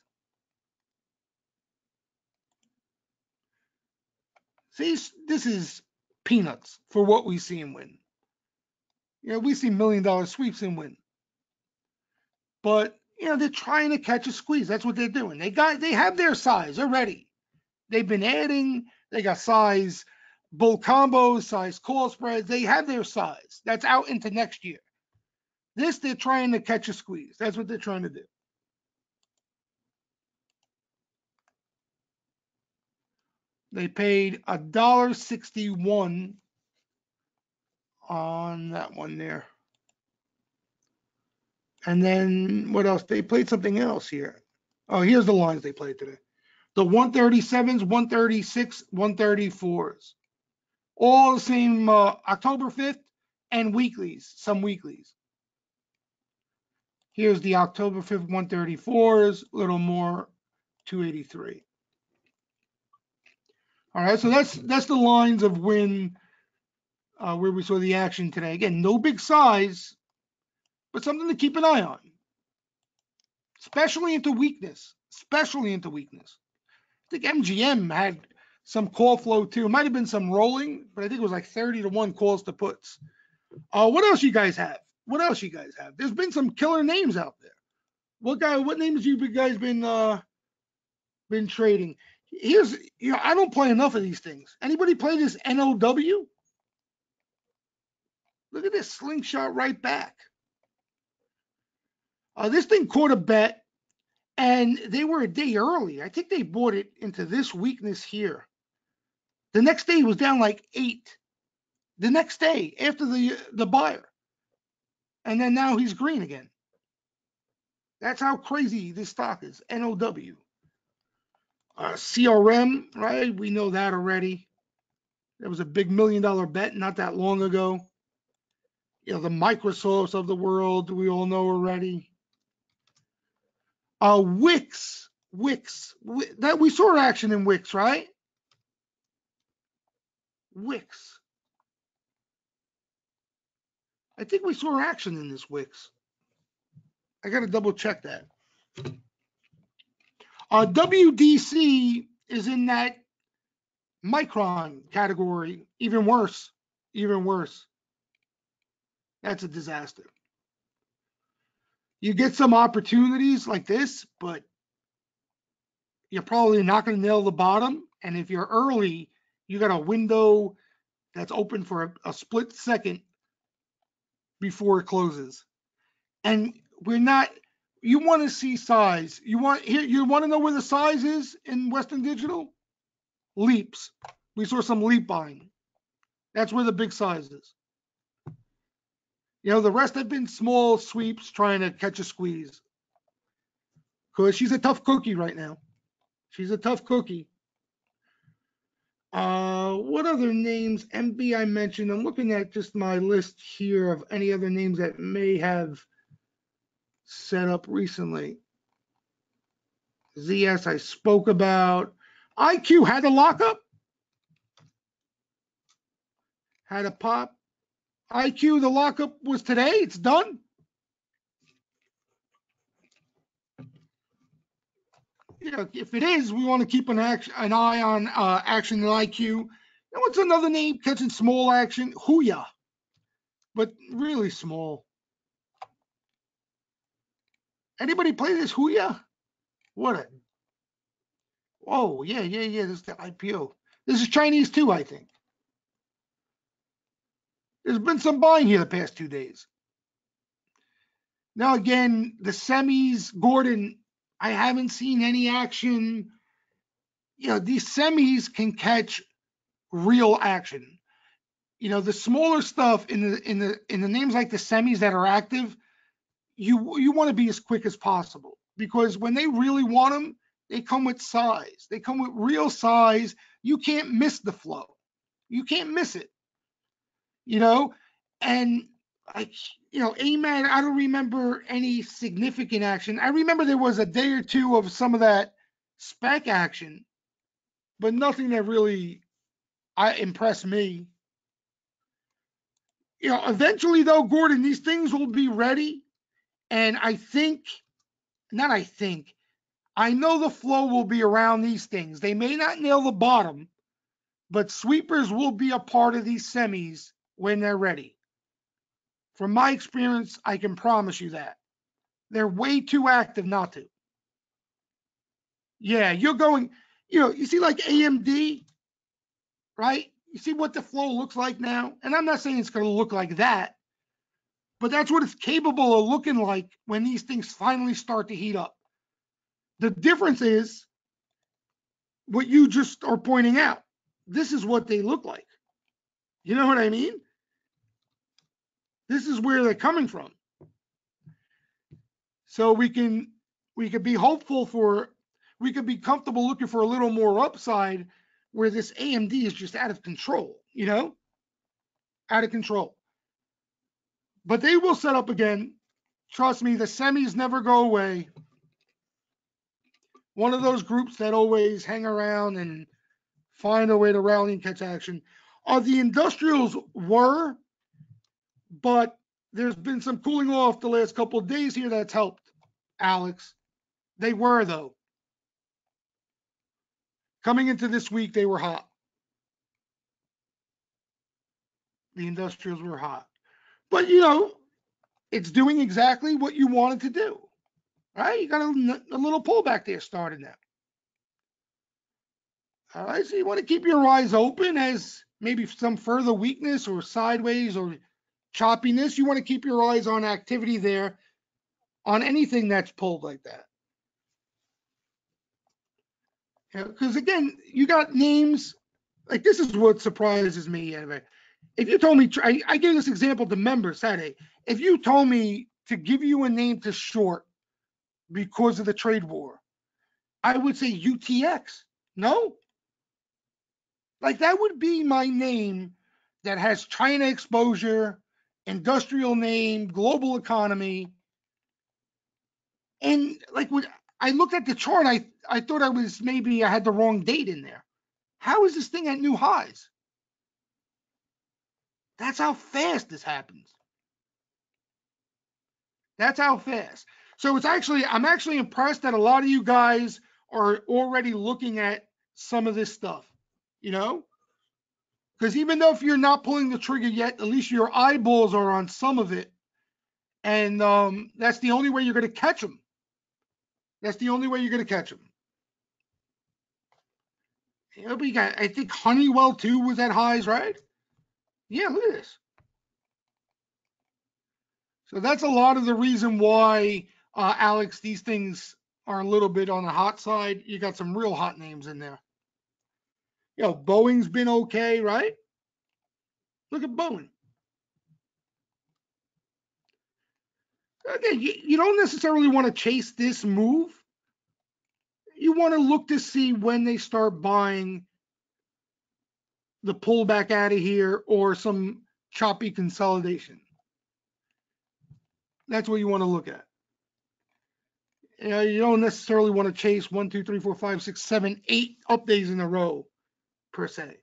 See, this is peanuts for what we see in Win. You know, we see $1 million sweeps in Win. But, you know, they're trying to catch a squeeze. That's what they're doing. They have their size already. They've been adding, they got size bull combos, size call spreads. They have their size. That's out into next year. This, they're trying to catch a squeeze. That's what they're trying to do. They paid $1.61 on that one there. And then what else? They played something else here. Oh, here's the lines they played today. The 137s, 136, 134s. All the same October 5th and weeklies, some weeklies. Here's the October 5th 134s, a little more 283. All right, so that's the lines of Win where we saw the action today. Again, no big size, but something to keep an eye on. Especially into weakness. I think MGM had some call flow too. It might have been some rolling, but I think it was like 30-1 calls to puts. What else you guys have? There's been some killer names out there. What names you guys been trading? I don't play enough of these things. Anybody play this NOW? Look at this slingshot right back. This thing caught a bet, and they were a day early. I think they bought it into this weakness here. The next day it was down like 8. The next day after the buyer. And then now he's green again. That's how crazy this stock is. NOW. CRM, right? We know that already. There was a big $1 million bet not that long ago. You know, the Microsofts of the world, we all know already. Wix. That we saw action in Wix, right? Wix. I think we saw action in this Wix. I got to double check that. WDC is in that Micron category. Even worse. That's a disaster. You get some opportunities like this, but you're probably not going to nail the bottom. And if you're early, you got a window that's open for a split second before it closes. And we're not, you want to see size. You want to know where the size is in Western Digital? Leaps. We saw some leap buying. That's where the big size is. The rest have been small sweeps trying to catch a squeeze. Because she's a tough cookie right now. She's a tough cookie. What other names? MB I mentioned. I'm looking at just my list here of any other names that may have set up recently. ZS I spoke about. IQ had a lockup. Had a pop. IQ, the lockup was today. It's done. If it is, we want to keep an eye on action in IQ. What's another name catching small action? Huya, but really small. Anybody play this Huya? What a... Oh, yeah. This is the IPO. This is Chinese too, I think. There's been some buying here the past 2 days. Now, again, the semis, Gordon, I haven't seen any action. These semis can catch real action. The smaller stuff in the names like the semis that are active, you want to be as quick as possible, because when they really want them, they come with size. They come with real size. You can't miss the flow. You can't miss it. And AMAT, I don't remember any significant action. I remember there was a day or two of some of that spec action, but nothing that really impressed me. Eventually though, Gordon, these things will be ready. And I know the flow will be around these things. They may not nail the bottom, but sweepers will be a part of these semis when they're ready. From my experience, I can promise you that. They're way too active not to. Yeah, you're going, you see like AMD, right? You see what the flow looks like now? And I'm not saying it's going to look like that, but that's what it's capable of looking like when these things finally start to heat up. The difference is what you just are pointing out. This is what they look like. You know what I mean? This is where they're coming from. So we could be hopeful we could be comfortable looking for a little more upside where this AMD is just out of control, out of control. But they will set up again. Trust me, the semis never go away. One of those groups that always hang around and find a way to rally and catch action. The industrials were, but there's been some cooling off the last couple of days here that's helped, Alex. They were, though. Coming into this week, they were hot. The industrials were hot. But, it's doing exactly what you wanted to do. Right? You got a little pullback there started now. All right, so you want to keep your eyes open as maybe some further weakness or sideways or choppiness. You want to keep your eyes on activity there on anything that's pulled like that. Because again, you got names like this is what surprises me. If you told me, I gave this example to members Saturday. If you told me to give you a name to short because of the trade war, I would say UTX. No? Like that would be my name that has China exposure, industrial name, global economy. And like when I looked at the chart, I thought I had the wrong date in there. How is this thing at new highs? That's how fast this happens. That's how fast. So I'm actually impressed that a lot of you guys are already looking at some of this stuff, Because even though if you're not pulling the trigger yet, at least your eyeballs are on some of it. And that's the only way you're going to catch them. That's the only way you're going to catch them. You know, but you got, I think Honeywell too was at highs, right? Yeah, look at this. So that's a lot of the reason why, Alex, these things are a little bit on the hot side. You got some real hot names in there. You know, Boeing's been okay, right? Look at Boeing. Again, you don't necessarily want to chase this move. You want to look to see when they start buying the pullback out of here or some choppy consolidation. That's what you want to look at. You know, you don't necessarily want to chase 1, 2, 3, 4, 5, 6, 7, 8 up days in a row, per se.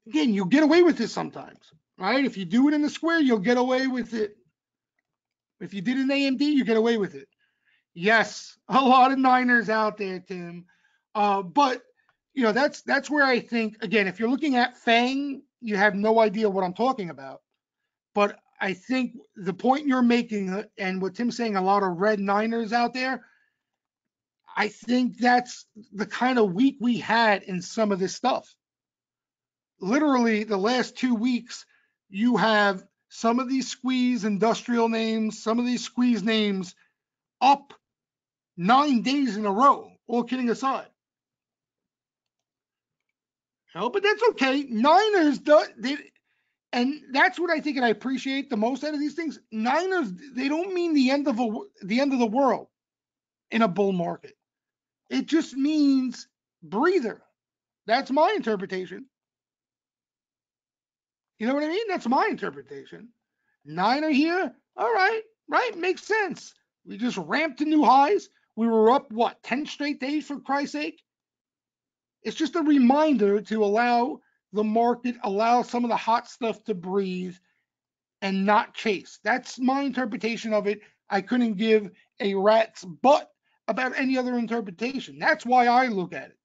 Again, you get away with this sometimes, right? If you do it in the square, you'll get away with it. If you did an AMD, you get away with it. Yes, a lot of Niners out there, Tim. But you know, that's where I think, again, if you're looking at FANG, you have no idea what I'm talking about. But I think the point you're making, and what Tim's saying, a lot of red Niners out there, I think that's the kind of week we had in some of this stuff. Literally, the last 2 weeks, you have some of these squeeze industrial names, some of these squeeze names up 9 days in a row, all kidding aside. You know, but that's okay. Niners, and that's what I think, and I appreciate the most out of these things. Niners, they don't mean the end of the world in a bull market. It just means breather. That's my interpretation. You know what I mean? That's my interpretation. Niner here, all right, right, makes sense. We just ramped to new highs. We were up, what, 10 straight days, for Christ's sake? It's just a reminder to allow the market, allow some of the hot stuff to breathe and not chase. That's my interpretation of it. I couldn't give a rat's butt about any other interpretation. That's why I look at it.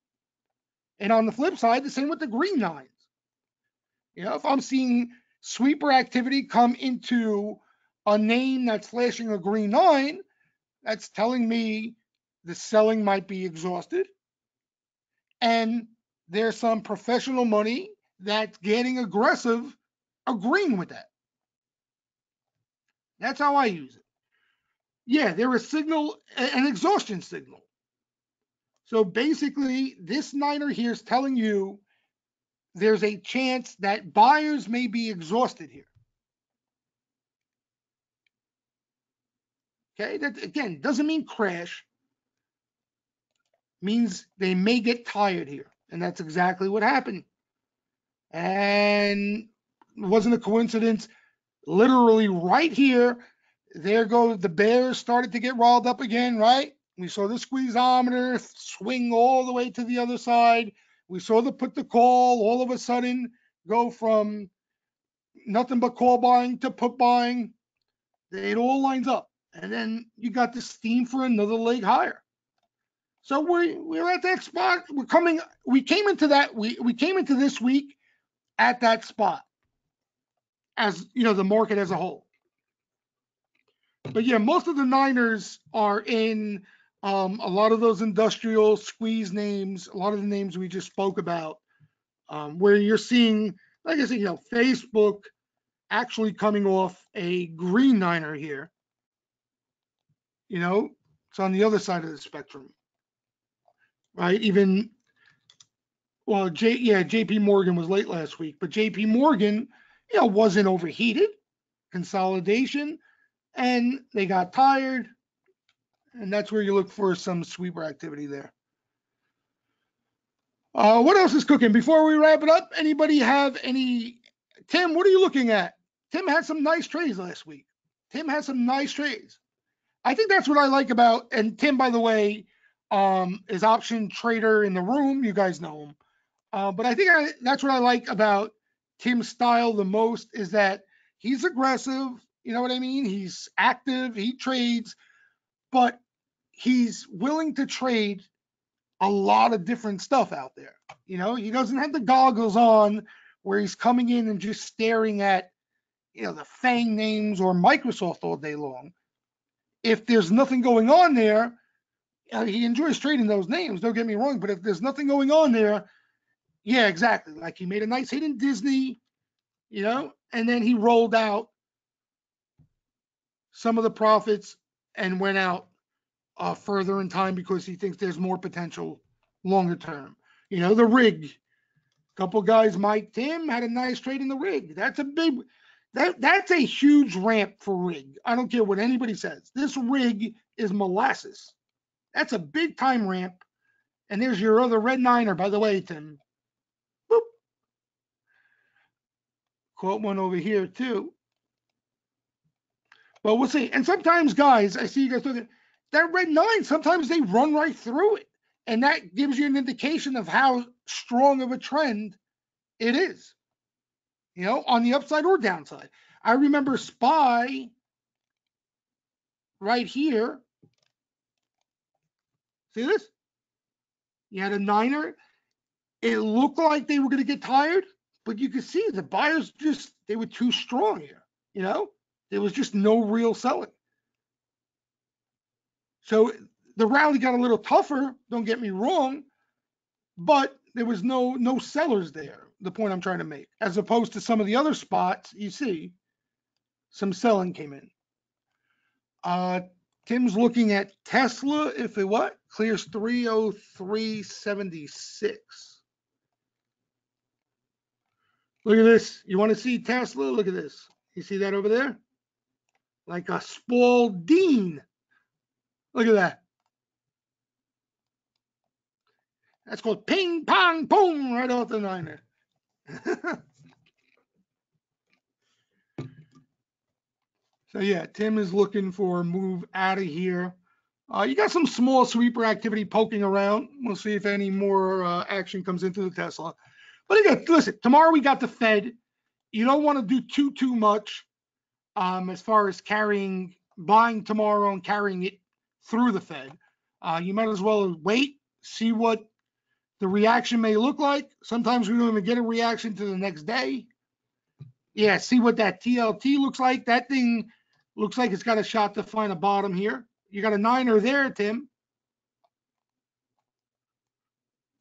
And on the flip side, the same with the green nines. You know, if I'm seeing sweeper activity come into a name that's flashing a green nine, that's telling me the selling might be exhausted. And there's some professional money that's getting aggressive, agreeing with that. That's how I use it. Yeah, they're a signal, an exhaustion signal. So basically, this niner here is telling you there's a chance that buyers may be exhausted here. Okay, that again doesn't mean crash, means they may get tired here. And that's exactly what happened. And it wasn't a coincidence. Literally right here, there goes the bears started to get riled up again, right? We saw the squeezometer swing all the way to the other side. We saw the put the call all of a sudden go from nothing but call buying to put buying. It all lines up. And then you got this theme for another leg higher. So we're at that spot. We came into this week at that spot, as you know, the market as a whole. But yeah, most of the Niners are in a lot of those industrial squeeze names, a lot of the names we just spoke about, where you're seeing, like I said, you know, Facebook actually coming off a green Niner here. You know, it's on the other side of the spectrum, right? Even, well, JP Morgan was late last week, but JP Morgan, you know, wasn't overheated, consolidation, and they got tired. And that's where you look for some sweeper activity there. What else is cooking? Before we wrap it up, anybody have any? Tim, what are you looking at? Tim had some nice trades last week. Tim had some nice trades. I think that's what I like about, and Tim, by the way, is option trader in the room. You guys know him. But I think that's what I like about Tim's style the most, is that he's aggressive. You know what I mean? He's active. He trades, but he's willing to trade a lot of different stuff out there. You know, he doesn't have the goggles on where he's coming in and just staring at, you know, the FANG names or Microsoft all day long. If there's nothing going on there, he enjoys trading those names, don't get me wrong, but if there's nothing going on there, yeah, exactly. Like he made a nice hit in Disney, you know, and then he rolled out some of the profits and went out further in time because he thinks there's more potential longer term. You know, the rig, a couple guys, Mike Tim had a nice trade in the rig. That's a big, that's a huge ramp for rig. I don't care what anybody says. This rig is molasses. That's a big time ramp. And there's your other red niner, by the way, Tim. Boop. Caught one over here too. But we'll see. And sometimes, guys, I see you guys looking, that red nine, sometimes they run right through it. And that gives you an indication of how strong of a trend it is, you know, on the upside or downside. I remember SPY right here. See this? You had a niner. It looked like they were going to get tired, but you could see the buyers just, they were too strong here, you know? There was just no real selling. So the rally got a little tougher, don't get me wrong, but there was no sellers there, the point I'm trying to make. As opposed to some of the other spots, you see, some selling came in. Tim's looking at Tesla, if it what? Clears 303.76. Look at this. You want to see Tesla? Look at this. You see that over there? Like a Spalding. Look at that. That's called ping, pong, boom, right off the niner. So yeah, Tim is looking for a move out of here. You got some small sweeper activity poking around. We'll see if any more action comes into the Tesla. But again, listen, tomorrow we got the Fed. You don't want to do too much as far as buying tomorrow and carrying it through the Fed. You might as well wait, see what the reaction may look like. Sometimes we don't even get a reaction to the next day. Yeah, see what that TLT looks like. That thing looks like it's got a shot to find a bottom here. You got a niner there, Tim.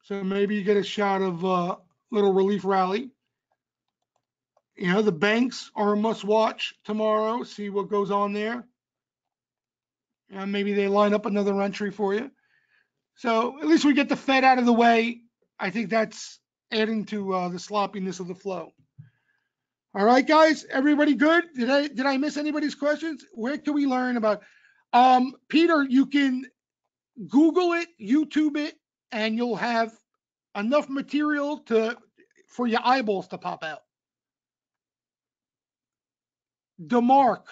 So maybe you get a shot of a little relief rally. You know, the banks are a must watch tomorrow. See what goes on there. And maybe they line up another entry for you. So at least we get the Fed out of the way. I think that's adding to the sloppiness of the flow. All right, guys, everybody good? Did I miss anybody's questions? Where can we learn about? Peter, you can Google it, YouTube it, and you'll have enough material for your eyeballs to pop out. DeMark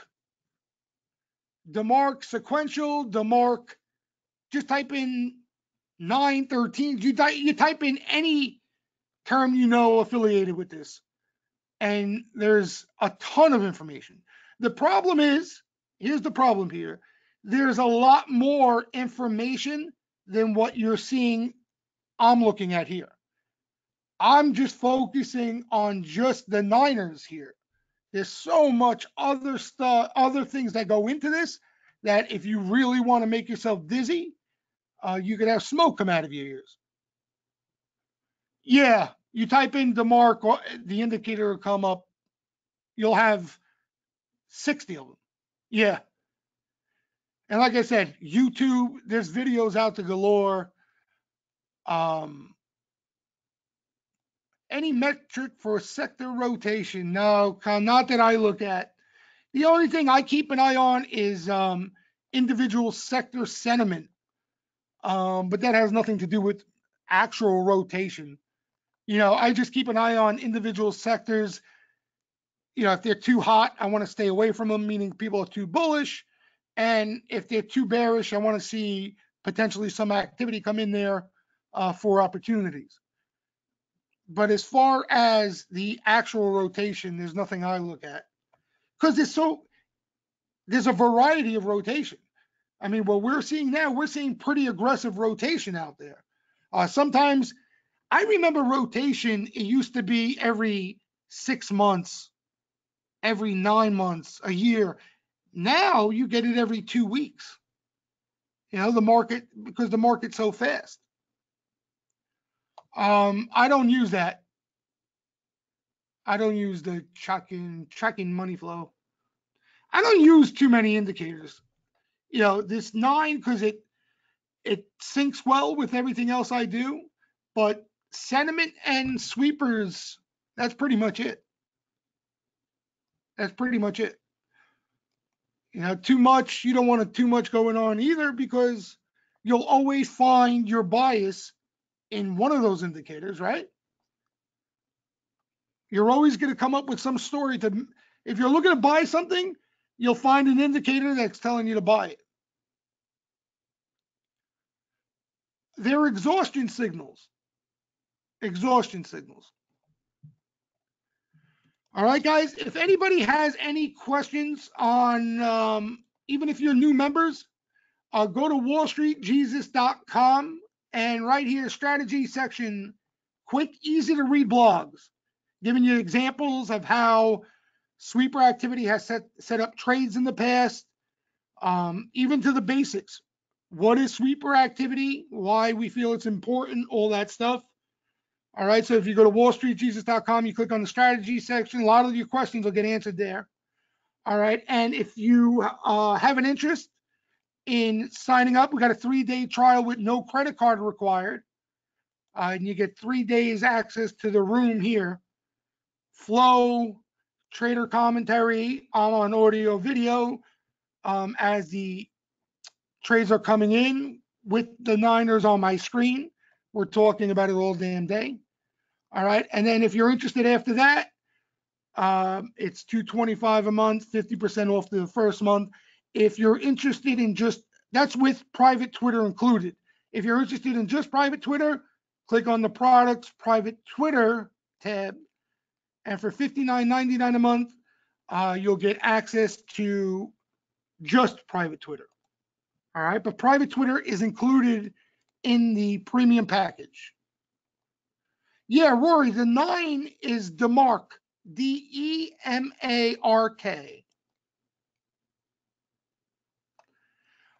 sequential, DeMark. Just type in 913. You type in any term you know affiliated with this, and there's a ton of information. The problem is, here's the problem here. There's a lot more information than what you're seeing I'm looking at here. I'm just focusing on just the Niners here. There's so much other stuff, other things that go into this, that if you really want to make yourself dizzy, you could have smoke come out of your ears. Yeah, you type in DeMark, the indicator will come up. You'll have 60 of them. Yeah. And like I said, YouTube, there's videos out to galore. Any metric for sector rotation? No, not that I look at. The only thing I keep an eye on is individual sector sentiment. But that has nothing to do with actual rotation. You know, I just keep an eye on individual sectors. You know, if they're too hot, I want to stay away from them, meaning people are too bullish. And if they're too bearish, I want to see potentially some activity come in there for opportunities. But as far as the actual rotation, there's nothing I look at. Because there's a variety of rotation. I mean, what we're seeing now, we're seeing pretty aggressive rotation out there. Sometimes I remember rotation, it used to be every 6 months, every 9 months, a year. Now you get it every 2 weeks. The market, because the market's so fast. I don't use that. I don't use the tracking money flow. I don't use too many indicators. This 9, because it syncs well with everything else I do, but sentiment and sweepers, that's pretty much it. That's pretty much it. Too much, you don't want too much going on either, because you'll always find your bias in one of those indicators, right? You're always going to come up with some story if you're looking to buy something, you'll find an indicator that's telling you to buy it. They're exhaustion signals. Exhaustion signals. All right, guys, if anybody has any questions on, even if you're new members, go to wallstreetjesus.com, and right here, strategy section, quick, easy to read blogs, giving you examples of how sweeper activity has set up trades in the past, even to the basics. What is sweeper activity? Why we feel it's important, all that stuff. All right, so if you go to wallstreetjesus.com, you click on the strategy section, a lot of your questions will get answered there. All right, and if you have an interest in signing up, we got a 3-day trial with no credit card required. And you get 3 days access to the room here. Flow, trader commentary, on audio, video, as the trades are coming in with the Niners on my screen. We're talking about it all damn day. All right, and then if you're interested after that, it's $225 a month, 50% off the first month. If you're interested in that's with private Twitter included. If you're interested in just private Twitter, click on the products private Twitter tab, and for $59.99 a month, you'll get access to just private Twitter. All right, but private Twitter is included in the premium package. Yeah, Rory, the 9 is DeMark, DEMARK.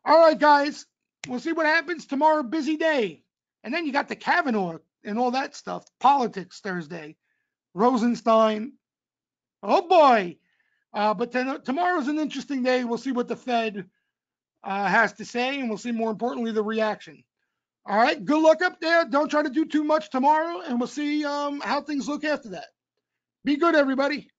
All right, guys, we'll see what happens tomorrow. Busy day. And then you got the Kavanaugh and all that stuff. Politics Thursday. Rosenstein. Oh, boy. But tomorrow's an interesting day. We'll see what the Fed has to say, and we'll see, more importantly, the reaction. All right, good luck up there. Don't try to do too much tomorrow, and we'll see how things look after that. Be good, everybody.